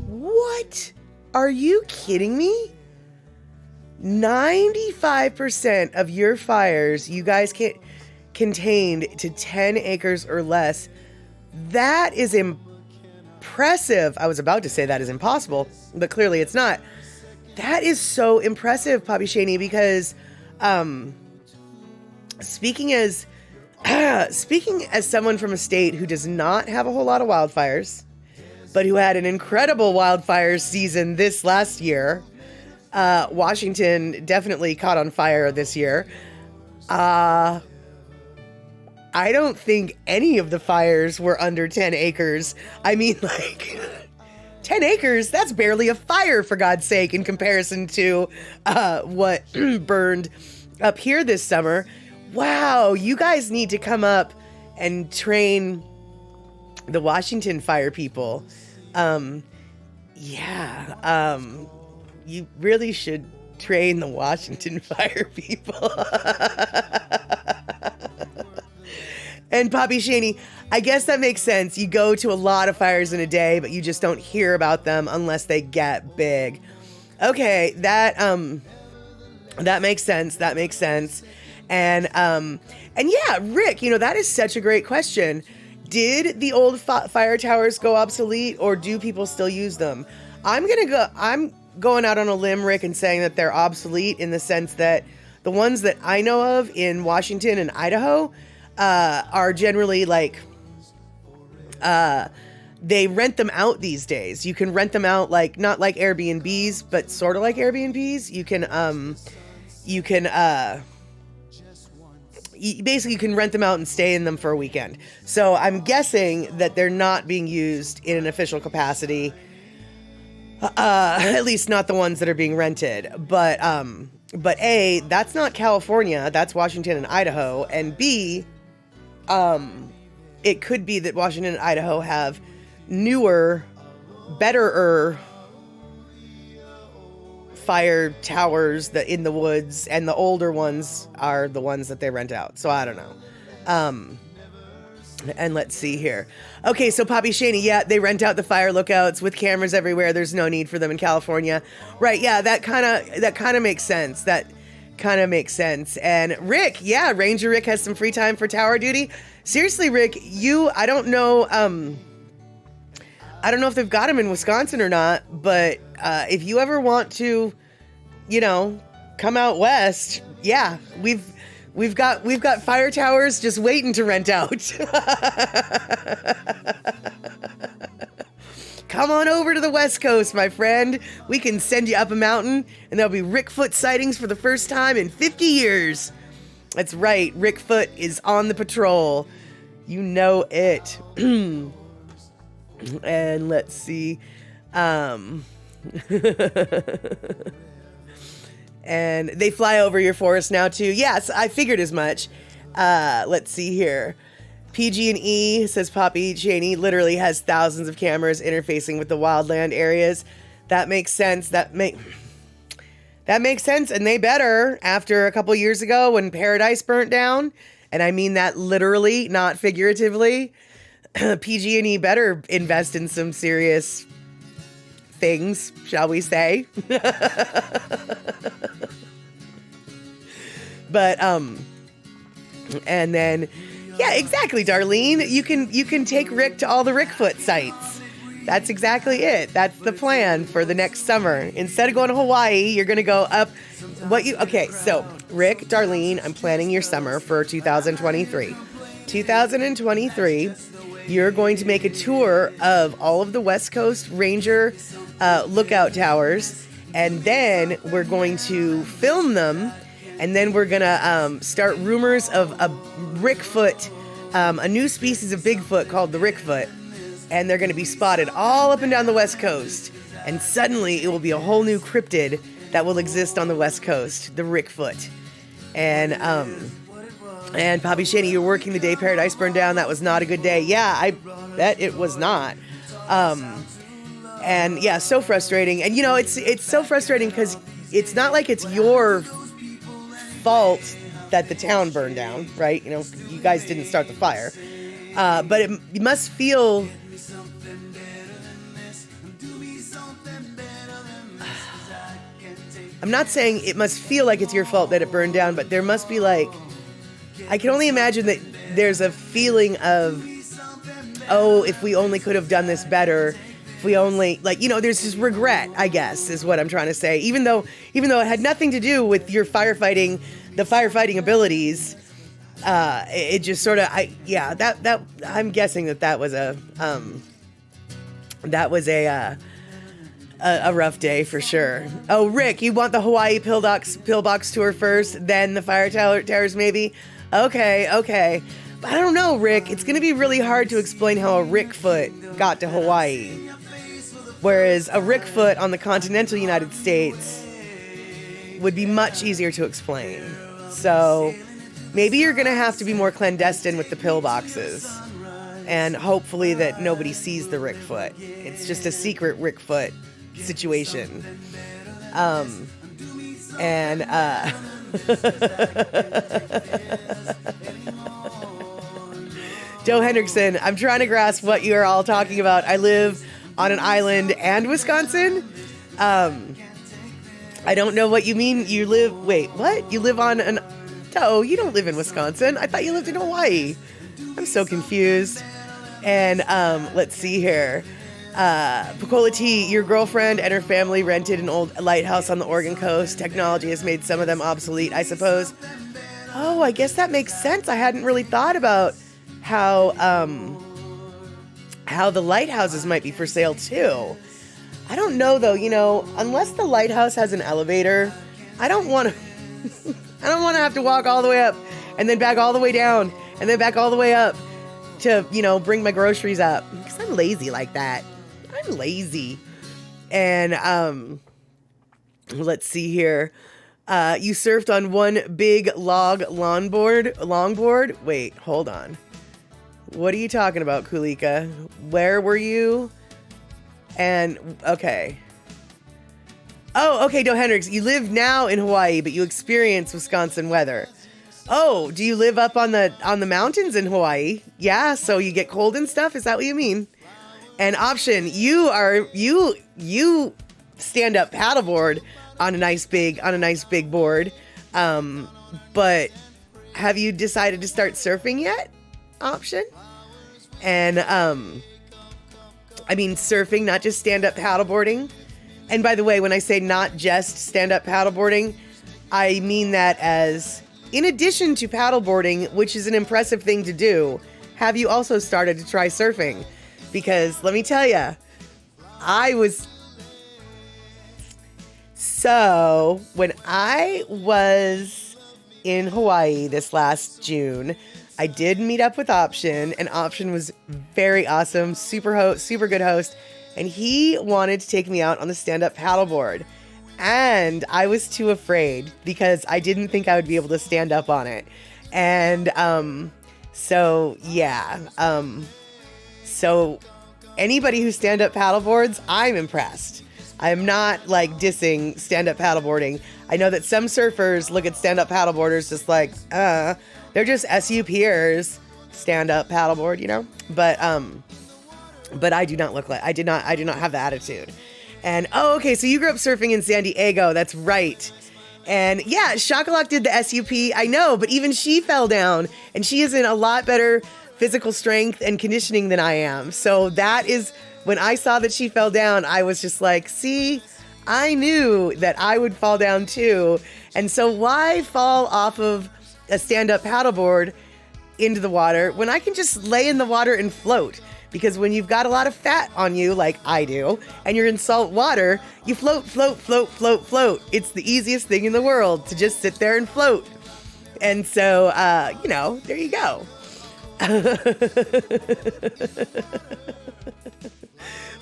Speaker 1: What? Are you kidding me? 95% of your fires you guys contained to 10 acres or less. That is impressive. I was about to say that is impossible, but clearly it's not. That is so impressive, Poppy Shaney, because speaking as someone from a state who does not have a whole lot of wildfires, but who had an incredible wildfire season this last year, Washington definitely caught on fire this year. I don't think any of the fires were under 10 acres. I mean, like, 10 acres, that's barely a fire, for God's sake, in comparison to what burned up here this summer. Wow, you guys need to come up and train the Washington fire people. You really should train the Washington fire people. And Poppy Shaney, I guess that makes sense. You go to a lot of fires in a day, but you just don't hear about them unless they get big. Okay, that makes sense. That makes sense. And yeah, Rick, that is such a great question. Did the old fire towers go obsolete, or do people still use them? I'm going out on a limb, Rick, and saying that they're obsolete in the sense that the ones that I know of in Washington and Idaho are generally like, they rent them out these days. You can rent them out, like, not like Airbnbs, but sort of like Airbnbs. You can basically you can rent them out and stay in them for a weekend. So I'm guessing that they're not being used in an official capacity. At least not the ones that are being rented. But A, that's not California, that's Washington and Idaho. And B, it could be that Washington and Idaho have newer, betterer fire towers that in the woods, and the older ones are the ones that they rent out. So I don't know. And let's see here. Okay, so Poppy Shaney, yeah, they rent out the fire lookouts with cameras everywhere. There's no need for them in California. Right, yeah, that kind of makes sense. That kind of makes sense. And Rick, yeah, Ranger Rick has some free time for tower duty. Seriously, Rick, I don't know if they've got them in Wisconsin or not, but if you ever want to, come out west, yeah, We've got fire towers just waiting to rent out. Come on over to the West Coast, my friend. We can send you up a mountain, and there'll be Rick Foot sightings for the first time in 50 years. That's right, Rick Foot is on the patrol. You know it. And let's see. And they fly over your forest now too. Yes, I figured as much. Let's see here. PG&E, says Poppy Shaney, literally has thousands of cameras interfacing with the wildland areas. That makes sense. That makes sense. And they better, after a couple years ago when Paradise burnt down, and I mean that literally, not figuratively, PG&E better invest in some serious things, shall we say. But and then yeah, exactly, Darlene, you can take Rick to all the Rickfoot sites. That's exactly it. That's the plan for the next summer. Instead of going to Hawaii, you're going to go up okay, so Rick, Darlene, I'm planning your summer for 2023. 2023, you're going to make a tour of all of the West Coast Ranger lookout towers, and then we're going to film them, and then we're gonna start rumors of a Rickfoot, a new species of Bigfoot called the Rickfoot, and they're gonna be spotted all up and down the West Coast, and suddenly it will be a whole new cryptid that will exist on the West Coast, the Rickfoot. And Poppy Shaney, you're working the day Paradise burned down. That was not a good day. Yeah, I bet it was not. And yeah, so frustrating. And it's so frustrating because it's not like it's your fault that the town burned down, right? You guys didn't start the fire. But it must feel... I'm not saying it must feel like it's your fault that it burned down, but there must be I can only imagine that there's a feeling of, oh, if we only could have done this better, if we only, there's this regret, I guess, is what I'm trying to say. Even though it had nothing to do with your firefighting abilities, it just sort of, that I'm guessing that was a rough day for sure. Oh, Rick, you want the Hawaii pillbox tour first, then the fire towers maybe? Okay. But I don't know, Rick. It's going to be really hard to explain how a Rick foot got to Hawaii. Whereas a Rick foot on the continental United States would be much easier to explain. So maybe you're going to have to be more clandestine with the pillboxes. And hopefully that nobody sees the Rick foot. It's just a secret Rick foot situation. Joe Hendrickson, I'm trying to grasp what you're all talking about. I live on an island and Wisconsin. I don't know what you mean. Wait, what? You live on an... No, you don't live in Wisconsin. I thought you lived in Hawaii. I'm so confused. And let's see here. Picola T, your girlfriend and her family rented an old lighthouse on the Oregon coast. Technology has made some of them obsolete, I suppose. Oh, I guess that makes sense. I hadn't really thought about how the lighthouses might be for sale too. I don't know though, unless the lighthouse has an elevator, I don't want to have to walk all the way up and then back all the way down and then back all the way up to, bring my groceries up, because I'm lazy like that. I'm lazy. And let's see here. You surfed on one big longboard. Wait, hold on. What are you talking about, Kulika? Where were you? And okay. Oh, okay, Joe Hendricks. You live now in Hawaii, but you experience Wisconsin weather. Oh, do you live up on the mountains in Hawaii? Yeah, so you get cold and stuff? Is that what you mean? And option, you stand up paddleboard on a nice big board. But have you decided to start surfing yet? Option. And I mean surfing, not just stand up paddleboarding. And by the way, when I say not just stand up paddleboarding, I mean that as in addition to paddleboarding, which is an impressive thing to do, have you also started to try surfing? Because let me tell you, so when I was in Hawaii this last June, I did meet up with Option, and Option was very awesome, super good host, and he wanted to take me out on the stand-up paddleboard. And I was too afraid because I didn't think I would be able to stand up on it. And so anybody who stand-up paddleboards, I'm impressed. I'm not dissing stand-up paddleboarding. I know that some surfers look at stand-up paddleboarders just they're just SUPers, stand-up paddleboard, But I do not look I do not have the attitude. And okay, so you grew up surfing in San Diego. That's right. And yeah, Shakalak did the SUP. I know, but even she fell down, and she is in a lot better physical strength and conditioning than I am. So that is when I saw that she fell down, I was just see, I knew that I would fall down too. And so why fall off of a stand-up paddleboard into the water when I can just lay in the water and float? Because when you've got a lot of fat on you, like I do, and you're in salt water, you float. It's the easiest thing in the world to just sit there and float. And so, there you go.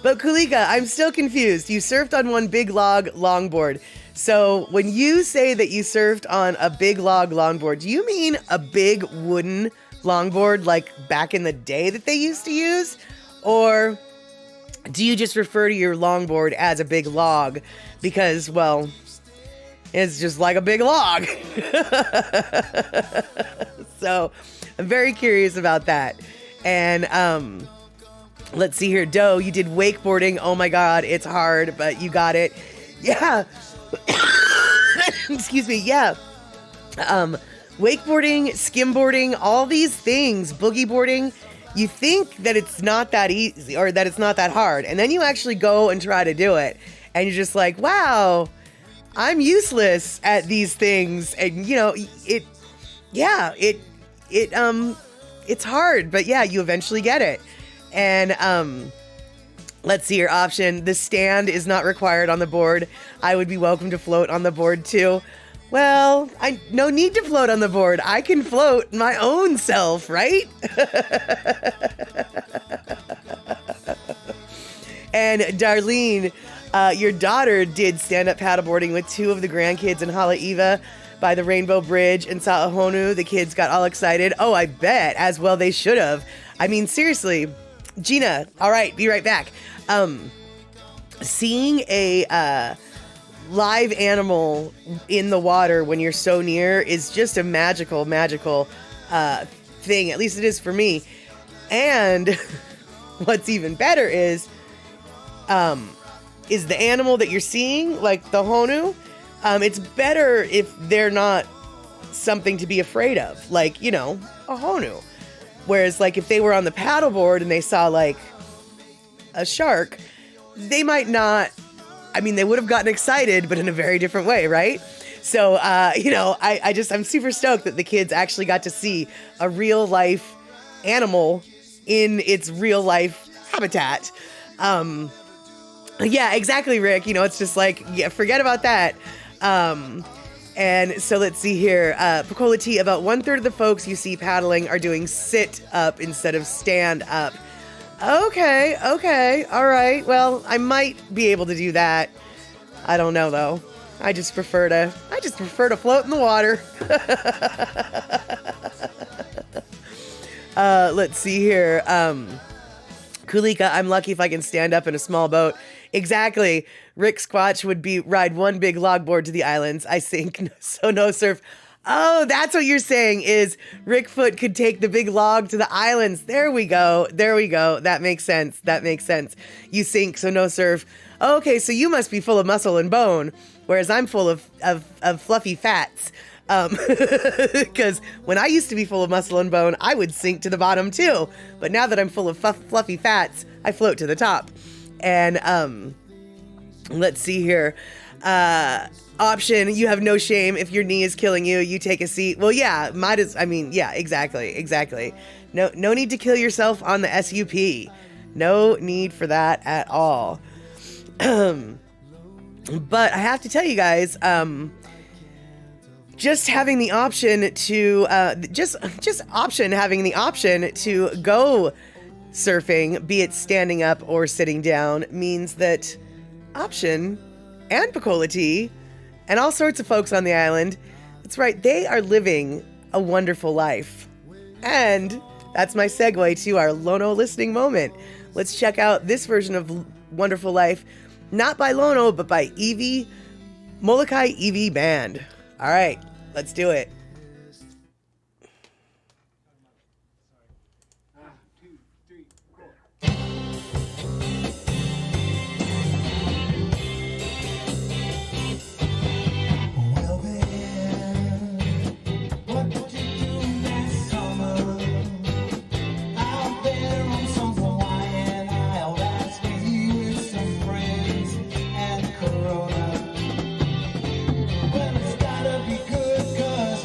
Speaker 1: But Kulika, I'm still confused. You surfed on one big longboard. So when you say that you surfed on a big longboard, do you mean a big wooden longboard like back in the day that they used to use? Or do you just refer to your longboard as a big log? Because, well, it's just like a big log. So I'm very curious about that. And let's see here. Doe, you did wakeboarding. Oh my God, it's hard, but you got it. Yeah. Excuse me. Yeah. Wakeboarding, skimboarding, all these things, boogie boarding. You think that it's not that easy or that it's not that hard. And then you actually go and try to do it. And you're just like, wow, I'm useless at these things. And you know, it's hard, but yeah, you eventually get it. And let's see your option. The stand is not required on the board. I would be welcome to float on the board too. Well, no need to float on the board. I can float my own self, right? And Darlene, your daughter did stand-up paddleboarding with 2 of the grandkids in Haleiwa by the Rainbow Bridge in Sa'ahonu. The kids got all excited. Oh, I bet. As well they should have. I mean, seriously. Gina, all right, be right back. Seeing a live animal in the water when you're so near is just a magical thing. At least it is for me. And what's even better is the animal that you're seeing, like the honu, it's better if they're not something to be afraid of, like, you know, a honu. Whereas, like, if they were on the paddleboard and they saw, like, a shark, they might not, I mean, they would have gotten excited, but in a very different way, right? So, you know, I'm super stoked that the kids actually got to see a real life animal in its real life habitat. Yeah, exactly, Rick. You know, it's just like, yeah, forget about that. And so let's see here. Pacola T, about 1/3 of the folks you see paddling are doing sit up instead of stand up. Okay. All right. Well, I might be able to do that. I don't know though. I just prefer to float in the water. Let's see here. Kulika, I'm lucky if I can stand up in a small boat. Exactly. Rick Squatch would ride one big logboard to the islands. I sink, so no surf. Oh, that's what you're saying is Rick Foot could take the big log to the islands. There we go. That makes sense. You sink, so no surf. Okay, so you must be full of muscle and bone, whereas I'm full of fluffy fats. Because when I used to be full of muscle and bone, I would sink to the bottom too. But now that I'm full of fluffy fats, I float to the top. And let's see here. Option, you have no shame. If your knee is killing you, you take a seat. Well, yeah, exactly. No need to kill yourself on the SUP. No need for that at all. But I have to tell you guys, just having the option to having the option to go surfing, be it standing up or sitting down, means that Option and Pacola T and all sorts of folks on the island, that's right, they are living a wonderful life. And that's my segue to our Lono listening moment. Let's check out this version of Wonderful Life, not by Lono, but by Molokai IWI Band. All right, let's do it.
Speaker 3: Well, it's gotta be good 'cause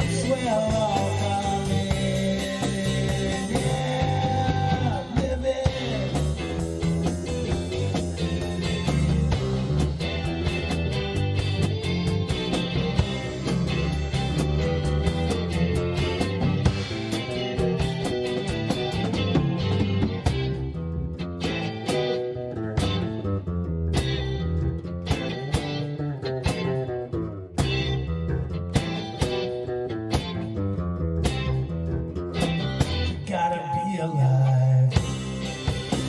Speaker 3: ships will all come in. Yeah, living. Gotta be alive.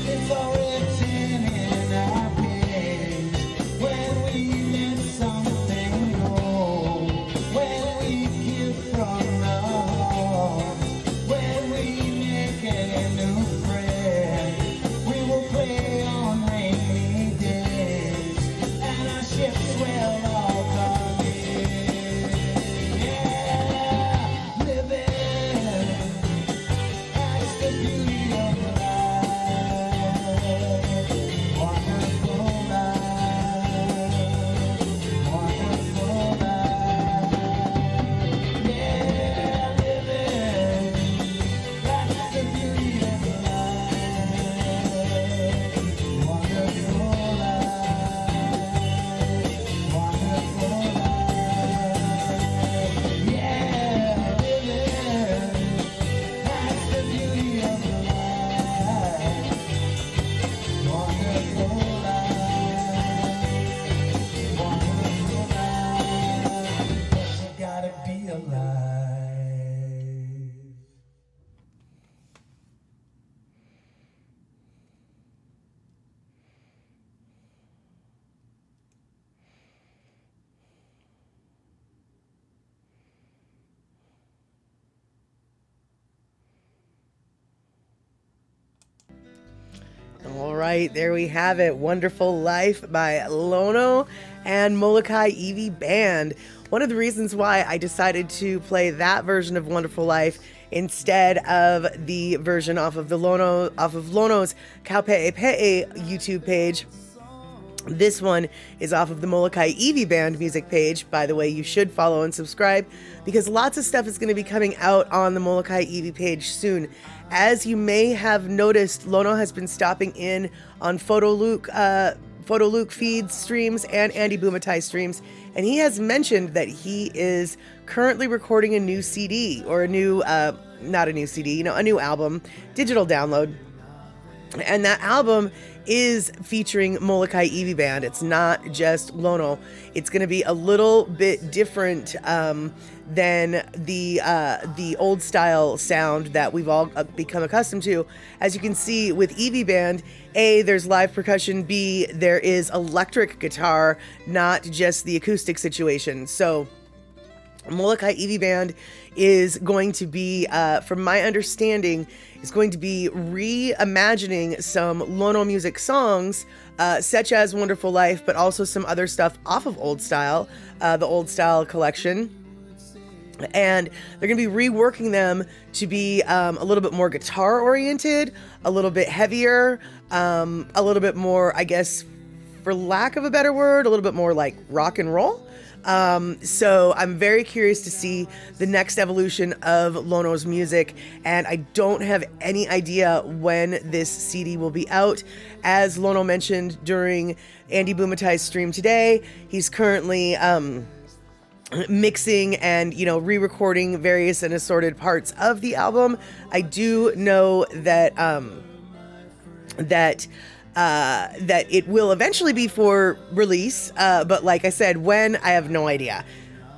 Speaker 3: It's all written in our page. When we let something go, when we give from the heart, when we make a new friend, we will play on rainy days, and our ships will all come in. Yeah, living. That's the beauty of life. Wonderful life. Wonderful life. Yeah, living. That's the beauty of life. Wonderful life. Wonderful life. Yeah, living. That's the beauty of life. Wonderful life. Wonderful life. But you gotta be alive.
Speaker 1: All right, there we have it. Wonderful Life by Lono and Molokai IWI Band. One of the reasons why I decided to play that version of Wonderful Life instead of the version off of Lono's Kaupe'epe'e YouTube page. This one is off of the Molokai IWI Band music page. By the way, you should follow and subscribe because lots of stuff is going to be coming out on the Molokai IWI page soon. As you may have noticed, Lono has been stopping in on Photo Luke feed streams and Andy Bumatai streams, and he has mentioned that he is currently recording a new CD, or a new album, digital download. And that album is featuring Molokai IWI Band. It's not just Lono. It's going to be a little bit different than the old style sound that we've all become accustomed to. As you can see with IWI Band, A, there's live percussion, B, there is electric guitar, not just the acoustic situation. So Molokai IWI Band is going to be, from my understanding, is going to be reimagining some Lono music songs, such as Wonderful Life, but also some other stuff off of Old Style, the Old Style collection. And they're going to be reworking them to be a little bit more guitar oriented, a little bit heavier, a little bit more, I guess, for lack of a better word, a little bit more like rock and roll. So I'm very curious to see the next evolution of Lono's music, and I don't have any idea when this CD will be out. As Lono mentioned during Andy Bumatai's stream today, he's currently mixing and, re-recording various and assorted parts of the album. I do know that that it will eventually be for release, but like I said, when, I have no idea.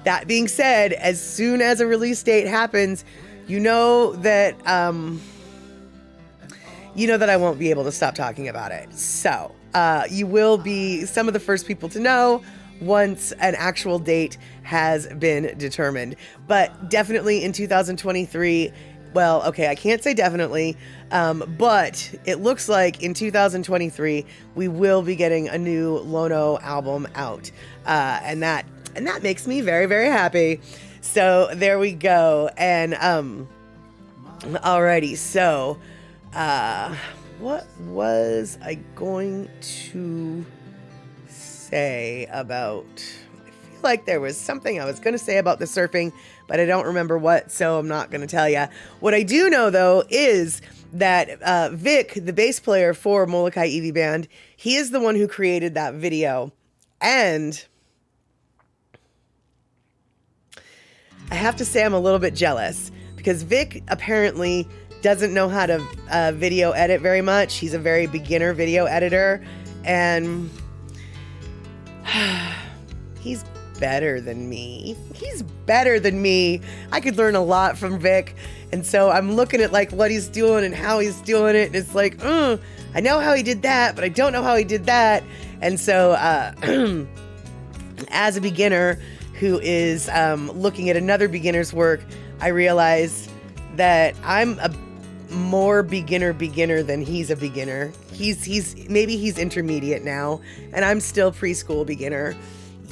Speaker 1: That being said, as soon as a release date happens, you know that I won't be able to stop talking about it. So you will be some of the first people to know once an actual date has been determined. But definitely in 2023, well, okay, I can't say definitely, but it looks like in 2023 we will be getting a new Lono album out, and that makes me very, very happy. So there we go. And alrighty, so what was I going to say about? I feel like there was something I was going to say about the surfing, but I don't remember what, so I'm not going to tell you. What I do know, though, is that Vic, the bass player for Molokai IWI Band, he is the one who created that video. And I have to say I'm a little bit jealous because Vic apparently doesn't know how to video edit very much. He's a very beginner video editor, and he's better than me. He's better than me. I could learn a lot from Vic. And so I'm looking at like what he's doing and how he's doing it. And it's like, I know how he did that, but I don't know how he did that. And so as a beginner who is looking at another beginner's work, I realize that I'm a more beginner than he's a beginner. Maybe he's intermediate now, and I'm still preschool beginner.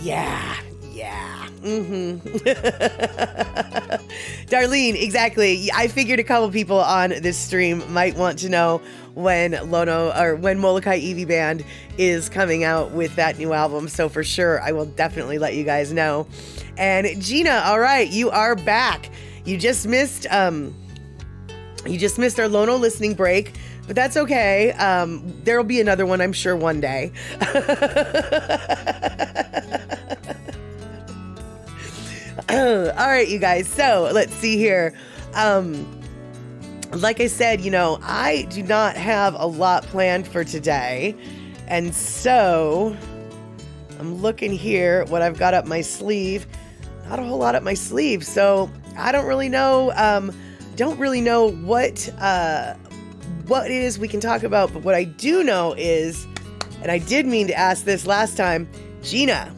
Speaker 1: Yeah. Darlene, exactly. I figured a couple people on this stream might want to know when Molokai IWI Band is coming out with that new album. So for sure, I will definitely let you guys know. And Gina, all right, you are back. You just missed our Lono listening break, but that's okay. There'll be another one, I'm sure, one day. All right, you guys. So let's see here. Like I said, I do not have a lot planned for today. And so I'm looking here what I've got up my sleeve. Not a whole lot up my sleeve. So I don't really know what it is we can talk about. But what I do know is, and I did mean to ask this last time, Gina,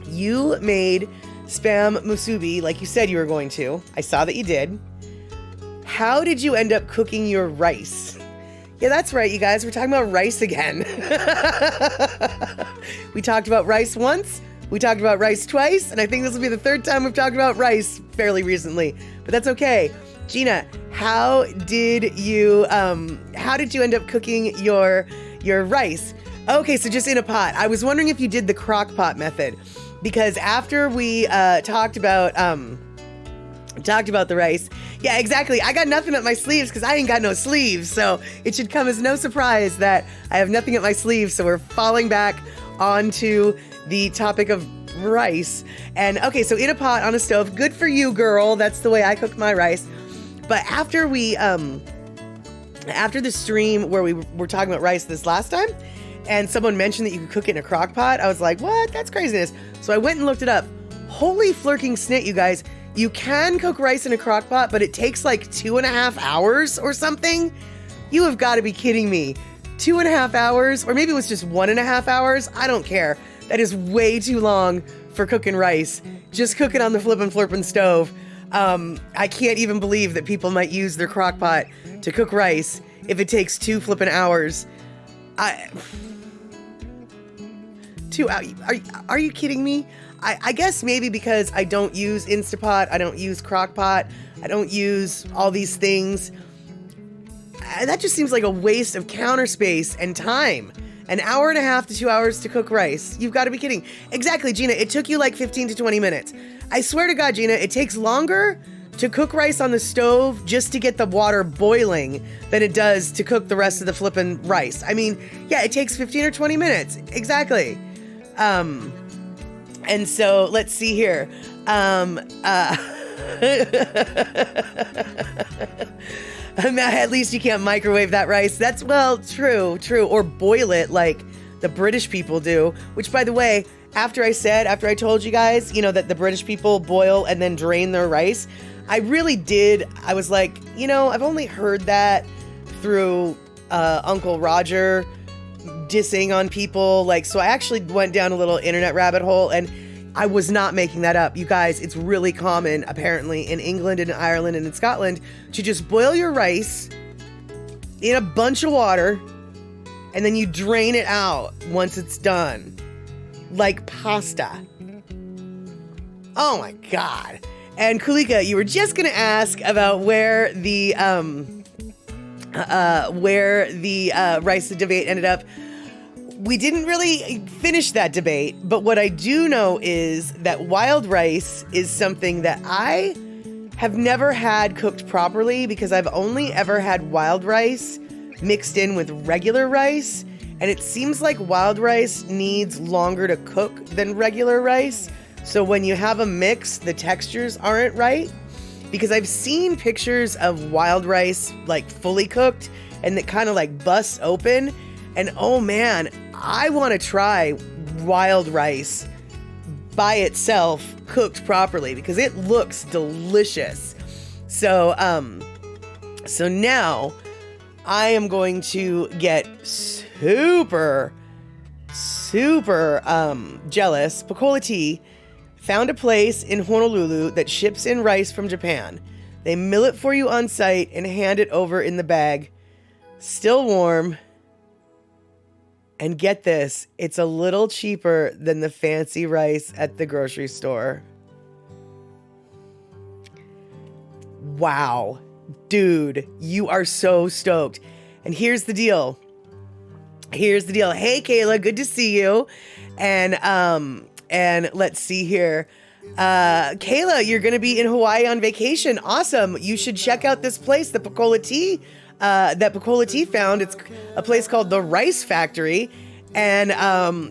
Speaker 1: you made Spam musubi like you said you were going to. I saw that you did. How did you end up cooking your rice? Yeah, that's right, you guys. We're talking about rice again. We talked about rice once. We talked about rice twice. And I think this will be the third time we've talked about rice fairly recently. But that's okay. Gina, how did you end up cooking your rice? Okay, so just in a pot. I was wondering if you did the crock pot method. Because after we talked about the rice, yeah, exactly. I got nothing up my sleeves because I ain't got no sleeves. So it should come as no surprise that I have nothing up my sleeves. So we're falling back onto the topic of rice. And okay, so in a pot on a stove. Good for you, girl. That's the way I cook my rice. But after the stream where we were talking about rice this last time, and someone mentioned that you could cook it in a crock pot, I was like, what? That's craziness. So I went and looked it up. Holy flirking snit, you guys. You can cook rice in a crock pot, but it takes like 2.5 hours or something. You have got to be kidding me. 2.5 hours, or maybe it was just 1.5 hours. I don't care. That is way too long for cooking rice. Just cook it on the flippin' stove. I can't even believe that people might use their crock pot to cook rice if it takes 2 flippin' hours. 2 hours? Are you kidding me? I guess maybe because I don't use Instapot, I don't use Crock-Pot, I don't use all these things. That just seems like a waste of counter space and time. 1.5 hours to 2 hours to cook rice. You've got to be kidding. Exactly, Gina. It took you like 15 to 20 minutes. I swear to God, Gina, it takes longer to cook rice on the stove just to get the water boiling than it does to cook the rest of the flippin' rice. I mean, yeah, it takes 15 or 20 minutes. Exactly. And so let's see here. At least you can't microwave that rice. That's, well, true. Or boil it like the British people do. Which, by the way, after I told you guys, that the British people boil and then drain their rice, I really did. I was like, I've only heard that through Uncle Roger dissing on people. So I actually went down a little internet rabbit hole, and I was not making that up. You guys, it's really common, apparently, in England and in Ireland and in Scotland to just boil your rice in a bunch of water, and then you drain it out once it's done. Like pasta. Oh my God. And Kulika, you were just going to ask about where the rice debate ended up. we didn't really finish that debate, but what I do know is that wild rice is something that I have never had cooked properly because I've only ever had wild rice mixed in with regular rice. And it seems like wild rice needs longer to cook than regular rice. So when you have a mix, the textures aren't right. Because I've seen pictures of wild rice like fully cooked and it kind of like busts open. And oh man, I want to try wild rice by itself cooked properly because it looks delicious. So now I am going to get super jealous. Pakola Tea found a place in Honolulu that ships in rice from Japan. They mill it for you on site and hand it over in the bag, still warm. And get this, it's a little cheaper than the fancy rice at the grocery store. Wow, dude, you are so stoked. And here's the deal. Hey, Kayla, good to see you. And let's see here. Kayla, you're going to be in Hawaii on vacation. Awesome. You should check out this place, the Pakola Tea, that Pakola Tea found. It's a place called the Rice Factory. And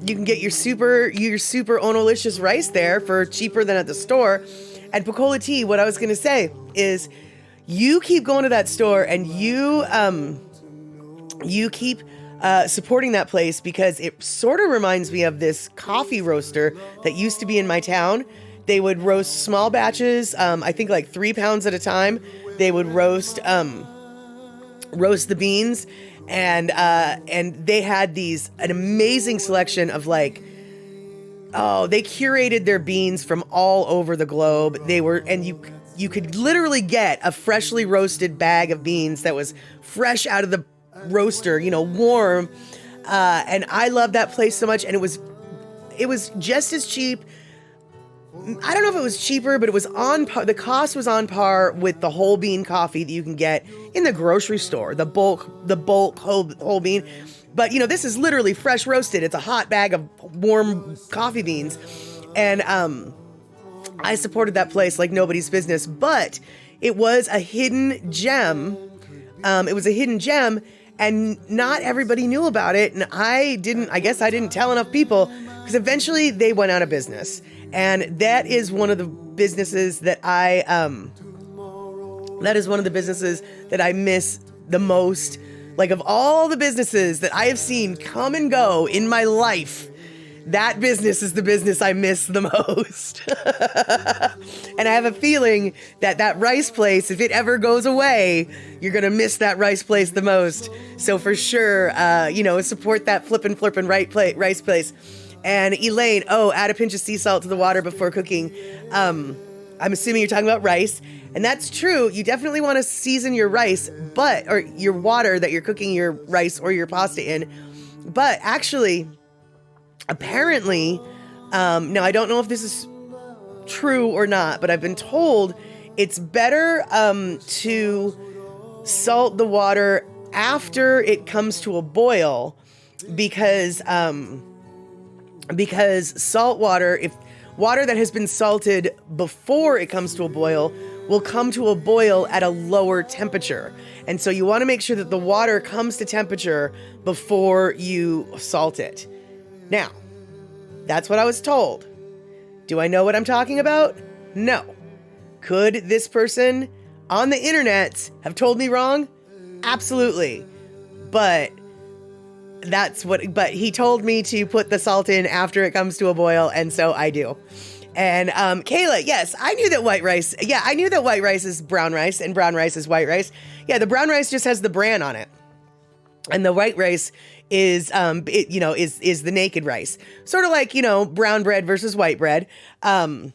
Speaker 1: you can get your super onolicious rice there for cheaper than at the store. And Pakola Tea, what I was going to say is you keep going to that store and you keep supporting that place because it sort of reminds me of this coffee roaster that used to be in my town. They would roast small batches, I think like 3 pounds at a time. They would roast the beans, and they had an amazing selection of they curated their beans from all over the globe. You could literally get a freshly roasted bag of beans that was fresh out of the roaster, warm. And I love that place so much. And it was just as cheap. I don't know if it was cheaper, but it was on par. The cost was on par with the whole bean coffee that you can get in the grocery store, the bulk whole bean. But this is literally fresh roasted. It's a hot bag of warm coffee beans. And I supported that place like nobody's business, but it was a hidden gem. And not everybody knew about it. And I guess I didn't tell enough people because eventually they went out of business. And that is one of the businesses that I miss the most. Like, of all the businesses that I have seen come and go in my life, that business is the business I miss the most. And I have a feeling that rice place, if it ever goes away, you're going to miss that rice place the most. So for sure, support that flippin' rice place. And Elaine, add a pinch of sea salt to the water before cooking. I'm assuming you're talking about rice. And that's true. You definitely want to season your rice, or your water that you're cooking your rice or your pasta in. But actually, apparently, now I don't know if this is true or not, but I've been told it's better to salt the water after it comes to a boil because salt water, if water that has been salted before it comes to a boil, will come to a boil at a lower temperature. And so you want to make sure that the water comes to temperature before you salt it. Now, that's what I was told. Do I know what I'm talking about? No. Could this person on the internet have told me wrong? Absolutely. But he told me to put the salt in after it comes to a boil, and so I do. And Kayla, yes, I knew that white rice is brown rice and brown rice is white rice. Yeah, the brown rice just has the bran on it. And the white rice is the naked rice. Sort of like, brown bread versus white bread. And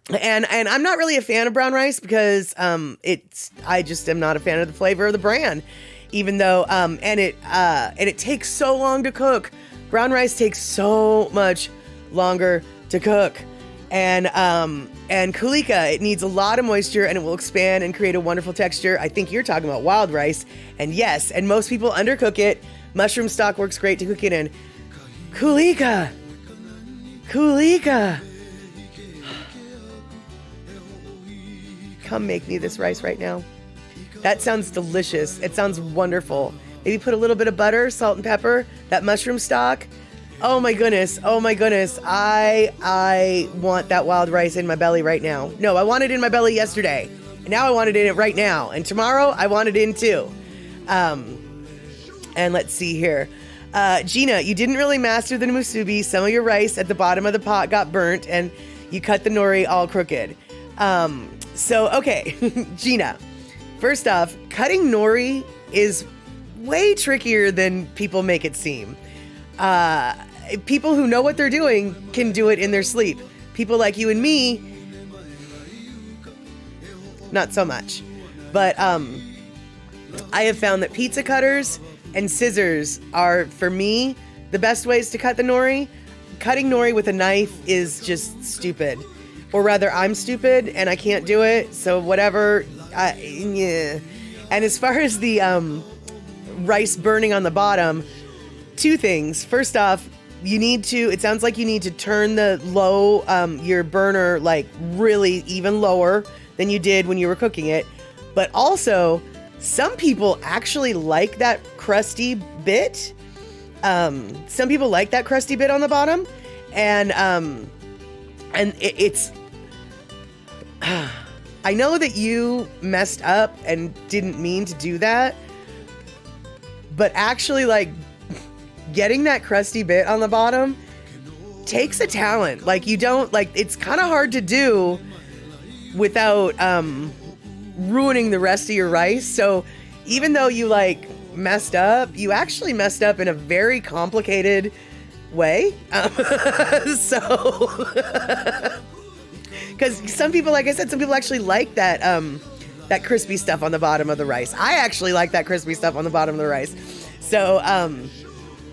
Speaker 1: I'm not really a fan of brown rice because I just am not a fan of the flavor of the bran. Even though and it takes so long to cook. Brown rice takes so much longer to cook. And kulika, it needs a lot of moisture and it will expand and create a wonderful texture. I think you're talking about wild rice. And yes, and most people undercook it. Mushroom stock works great to cook it in. Kulika. Come make me this rice right now. That sounds delicious. It sounds wonderful. Maybe put a little bit of butter, salt and pepper, that mushroom stock. Oh my goodness. I want that wild rice in my belly right now. No, I want it in my belly yesterday. And now I want it in it right now. And tomorrow I want it in too. And let's see here. Gina, you didn't really master the musubi. Some of your rice at the bottom of the pot got burnt and you cut the nori all crooked. Okay, Gina, first off, cutting nori is way trickier than people make it seem. People who know what they're doing can do it in their sleep. People like you and me, not so much. But I have found that pizza cutters and scissors are, for me, the best ways to cut the nori. Cutting nori with a knife is just stupid. Or rather, I'm stupid and I can't do it, so whatever. Yeah. And as far as the rice burning on the bottom, two things. First off, it sounds like you need to turn your burner like really even lower than you did when you were cooking it. But also, some people actually like that crusty bit. Some people like that crusty bit on the bottom. And it's I know that you messed up and didn't mean to do that, but actually, like, getting that crusty bit on the bottom takes a talent. Like, it's kind of hard to do without ruining the rest of your rice. So even though you messed up, you actually messed up in a very complicated way. Because some people, like I said, some people actually like that that crispy stuff on the bottom of the rice. I actually like that crispy stuff on the bottom of the rice. So,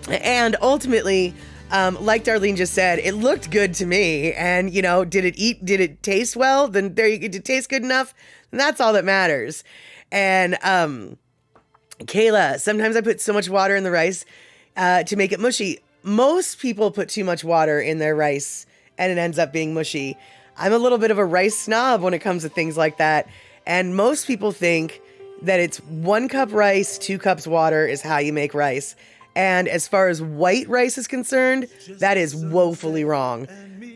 Speaker 1: and ultimately, like Darlene just said, it looked good to me. And, did it taste well? Then there you go. Did it taste good enough? And that's all that matters. And Kayla, sometimes I put so much water in the rice to make it mushy. Most people put too much water in their rice and it ends up being mushy. I'm a little bit of a rice snob when it comes to things like that. And most people think that it's 1 cup rice, 2 cups water is how you make rice. And as far as white rice is concerned, that is woefully wrong.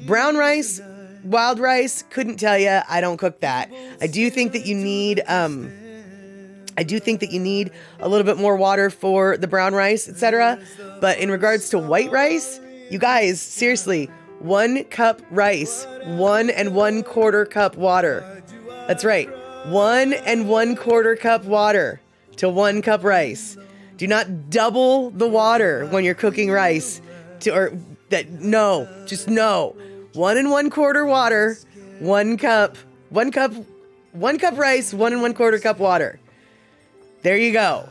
Speaker 1: Brown rice, wild rice, couldn't tell you. I don't cook that. I do think that you need a little bit more water for the brown rice, etc. But in regards to white rice, you guys, seriously, 1 cup rice, 1 1/4 cup water. That's right. 1 1/4 cup water to 1 cup rice. Do not double the water when you're cooking rice. No. 1 1/4 water, 1 cup rice, 1 1/4 cup water. There you go.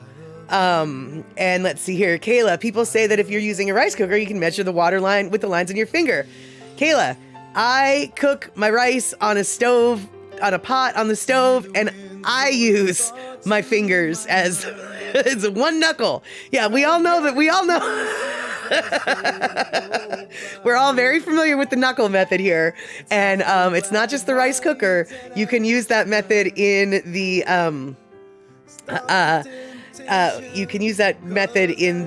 Speaker 1: And let's see here. Kayla, people say that if you're using a rice cooker, you can measure the water line with the lines on your finger. Kayla, I cook my rice on a pot on the stove, and I use my fingers as one knuckle. Yeah, we all know. We're all very familiar with the knuckle method here. And it's not just the rice cooker. You can use that method in the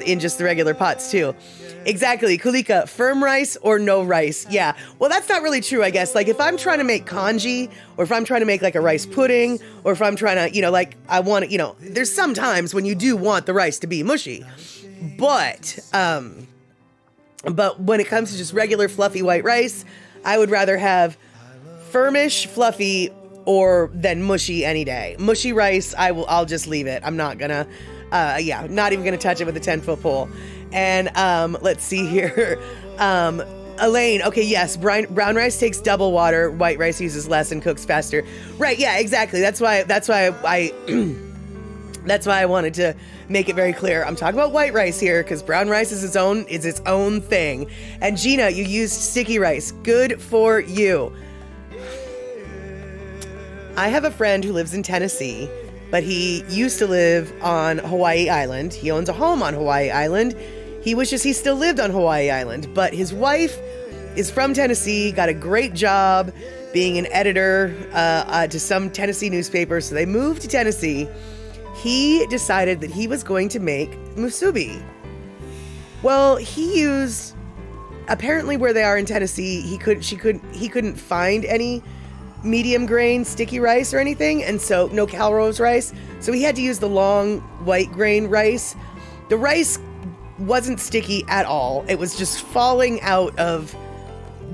Speaker 1: in just the regular pots too. Exactly. Kulika, firm rice or no rice? Yeah. Well, that's not really true, I guess. Like if I'm trying to make congee, or if I'm trying to make like a rice pudding, or if I'm trying to, I want to, there's some times when you do want the rice to be mushy. But when it comes to just regular fluffy white rice, I would rather have firmish, fluffy, or than mushy any day. Mushy rice, I'll just leave it. I'm not gonna, not even gonna touch it with a 10-foot pole. And let's see here. Elaine, okay, yes, brown rice takes double water. White rice uses less and cooks faster. Right? Yeah, exactly. That's why I wanted to make it very clear. I'm talking about white rice here because brown rice is its own thing. And Gina, you used sticky rice. Good for you. I have a friend who lives in Tennessee, but he used to live on Hawaii Island. He owns a home on Hawaii Island, He still lived on Hawaii Island, but his wife is from Tennessee, got a great job being an editor to some Tennessee newspaper. So they moved to Tennessee. He decided that he was going to make musubi. Well, he used, apparently where they are in Tennessee, he couldn't find any medium grain sticky rice or anything, and so no Calrose rice. So he had to use the long white grain rice. The rice wasn't sticky at all. It was just falling out of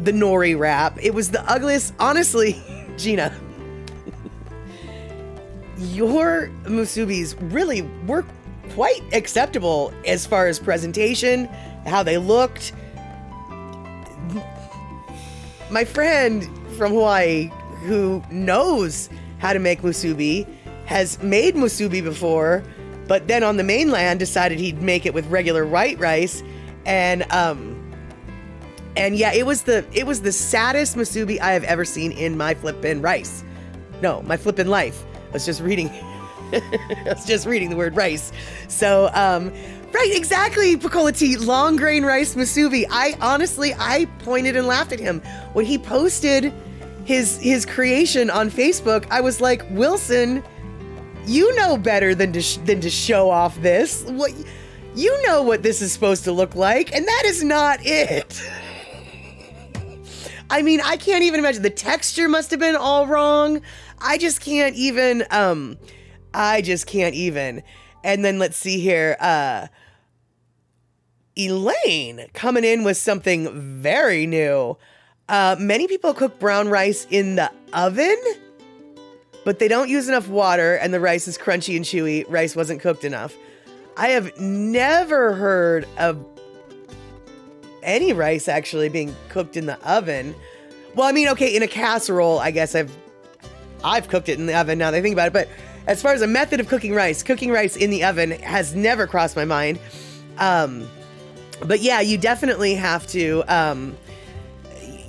Speaker 1: the nori wrap. It was the ugliest. Honestly, Gina, your musubis really were quite acceptable as far as presentation, how they looked. My friend from Hawaii who knows how to make musubi has made musubi before, but then on the mainland decided he'd make it with regular white rice. And yeah, it was the saddest musubi I have ever seen in my flippin' rice. No, my flippin' life. I was just reading the word rice. So, right, exactly, Pakolati, long grain rice musubi. I pointed and laughed at him. When he posted his creation on Facebook, I was like, Wilson, you know better than to show off this. What, you know what this is supposed to look like, and that is not it. I mean, I can't even imagine. The texture must have been all wrong. I just can't even. And then let's see here. Elaine coming in with something very new. Many people cook brown rice in the oven, but they don't use enough water and the rice is crunchy and chewy. Rice wasn't cooked enough. I have never heard of any rice actually being cooked in the oven. Well, I mean, okay, in a casserole, I guess I've cooked it in the oven now that I think about it. But as far as a method of cooking rice in the oven has never crossed my mind. But yeah, you definitely have to,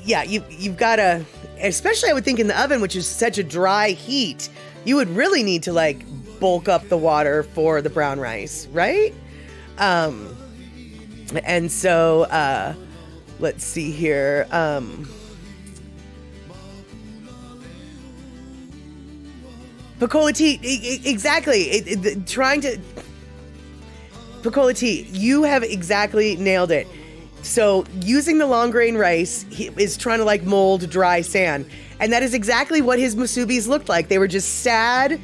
Speaker 1: you've got to, especially I would think in the oven, which is such a dry heat, you would really need to like bulk up the water for the brown rice, right? And so, let's see here. Pakola tea, exactly. Pakola tea, you have exactly nailed it. So using the long grain rice, he is trying to like mold dry sand. And that is exactly what his musubis looked like. They were just sad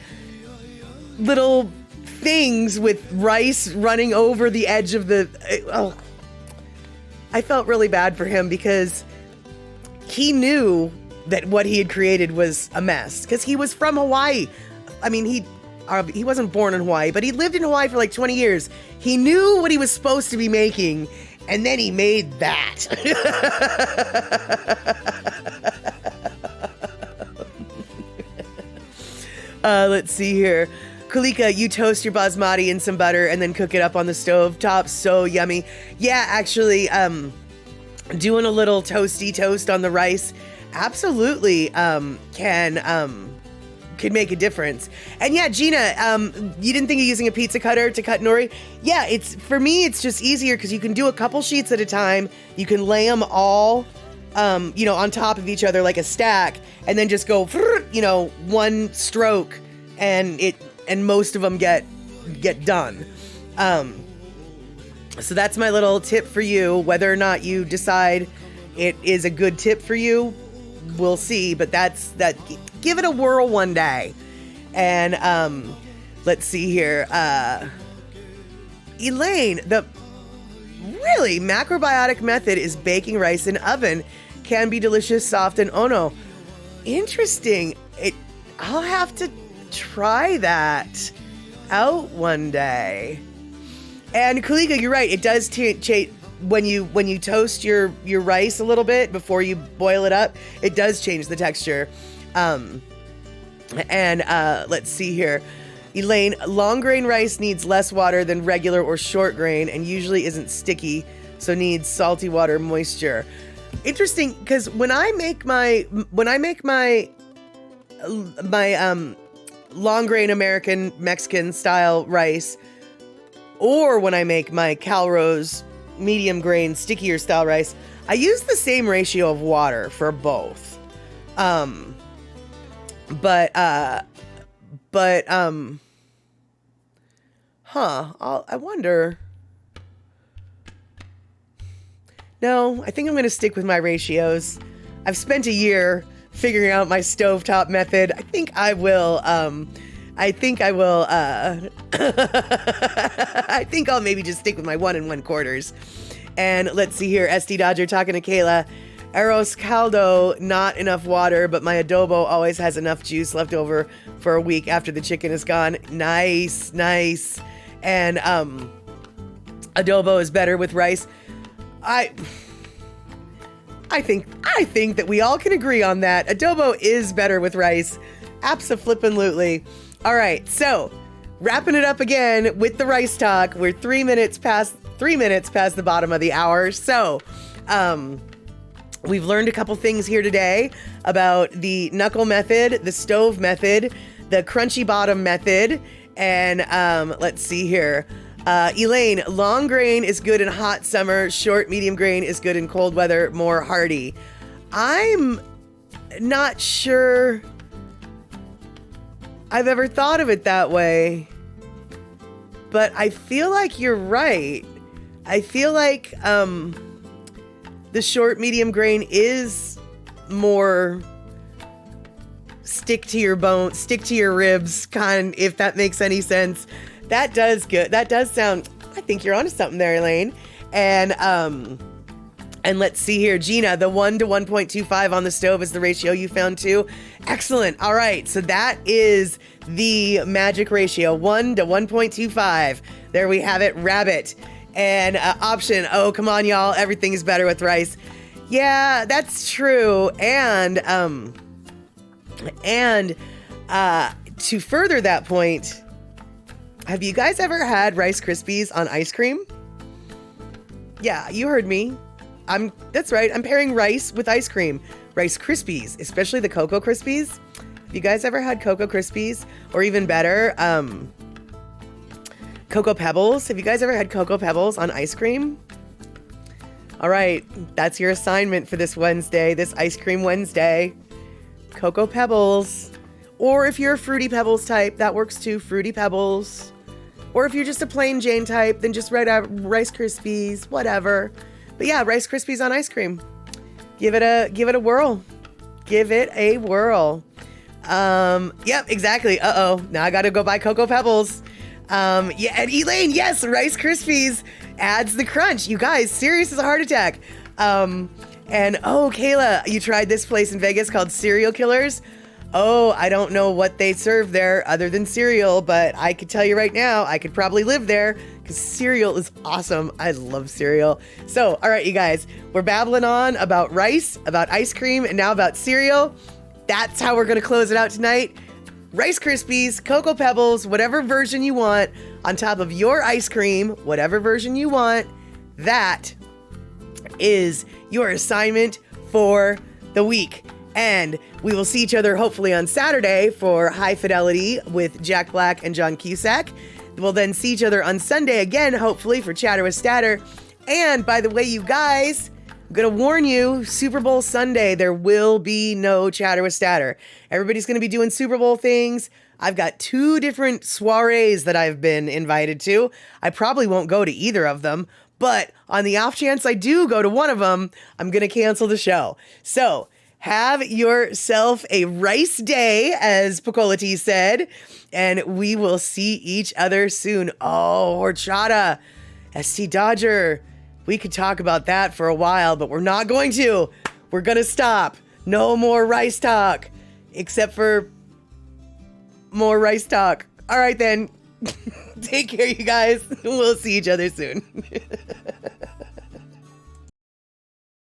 Speaker 1: little things with rice running over the edge of the... Oh, I felt really bad for him because he knew that what he had created was a mess because he was from Hawaii. I mean, he wasn't born in Hawaii, but he lived in Hawaii for like 20 years. He knew what he was supposed to be making, and then he made that. Let's see here. Kalika, you toast your basmati in some butter and then cook it up on the stove top. So yummy. Yeah, actually, doing a little toasty toast on the rice absolutely can make a difference. And yeah, Gina, you didn't think of using a pizza cutter to cut nori? Yeah, for me, it's just easier because you can do a couple sheets at a time. You can lay them all, on top of each other like a stack, and then just go, one stroke, and most of them get done. So that's my little tip for you. Whether or not you decide it is a good tip for you, we'll see. But that's that. Give it a whirl one day. And let's see here. Elaine, the really macrobiotic method is baking rice in oven. Can be delicious, soft, and ono. Interesting. I'll have to try that out one day. And Kalika, you're right. It does change when you toast your rice a little bit before you boil it up. It does change the texture. Let's see here. Elaine, long grain rice needs less water than regular or short grain and usually isn't sticky, so needs salty water moisture. Interesting, because when I make my long grain American Mexican style rice, or when I make my Calrose medium grain, stickier style rice. I use the same ratio of water for both. I wonder. No, I think I'm going to stick with my ratios. I've spent a year figuring out my stovetop method. I think I will, I think I'll maybe just stick with my 1 1/4. And let's see here. SD Dodger talking to Kayla. Arroz caldo, not enough water, but my adobo always has enough juice left over for a week after the chicken is gone. Nice. And adobo is better with rice. I think that we all can agree on that. Adobo is better with rice. Abso-flippin'-lutely. All right, so wrapping it up again with the rice talk. We're 3 minutes past the bottom of the hour. So, we've learned a couple things here today about the knuckle method, the stove method, the crunchy bottom method, and let's see here. Elaine, long grain is good in hot summer. Short, medium grain is good in cold weather, more hardy. I'm not sure I've ever thought of it that way, but I feel like you're right. I feel like the short, medium grain is more stick to your bone, stick to your ribs kind, if that makes any sense. That does good. That does sound, I think you're onto something there, Elaine. And let's see here, Gina, the 1 to 1.25 on the stove is the ratio you found too. Excellent. All right. So that is the magic ratio, 1 to 1.25. There we have it. Rabbit. And option. Oh, come on, y'all. Everything is better with rice. Yeah, that's true. And to further that point, have you guys ever had Rice Krispies on ice cream? Yeah, you heard me. That's right. I'm pairing rice with ice cream. Rice Krispies, especially the Cocoa Krispies. Have you guys ever had Cocoa Krispies? Or even better, Cocoa Pebbles? Have you guys ever had Cocoa Pebbles on ice cream? All right, that's your assignment for this Wednesday, this Ice Cream Wednesday. Cocoa Pebbles. Or if you're a Fruity Pebbles type, that works too, Fruity Pebbles. Or if you're just a plain Jane type, then just write out Rice Krispies, whatever. But yeah, Rice Krispies on ice cream. Give it a whirl. Give it a whirl. Yep, exactly. Uh-oh, now I gotta go buy Cocoa Pebbles. Yeah, and Elaine, yes, Rice Krispies adds the crunch. You guys, serious as a heart attack. And oh, Kayla, you tried this place in Vegas called Serial Killers. Oh, I don't know what they serve there other than cereal, but I could tell you right now, I could probably live there because cereal is awesome. I love cereal. So, all right, you guys, we're babbling on about rice, about ice cream, and now about cereal. That's how we're going to close it out tonight. Rice Krispies, Cocoa Pebbles, whatever version you want, on top of your ice cream, whatever version you want. That is your assignment for the week. And we will see each other hopefully on Saturday for High Fidelity with Jack Black and John Cusack. We'll then see each other on Sunday again, hopefully, for Chatter with Statter. And by the way, you guys, I'm going to warn you, Super Bowl Sunday, there will be no Chatter with Statter. Everybody's going to be doing Super Bowl things. I've got 2 different soirees that I've been invited to. I probably won't go to either of them, but on the off chance I do go to one of them, I'm going to cancel the show. So have yourself a rice day, as Picolati said, and we will see each other soon. Oh, horchata, ST Dodger. We could talk about that for a while, but we're not going to. We're going to stop. No more rice talk, except for more rice talk. All right, then. Take care, you guys. We'll see each other soon.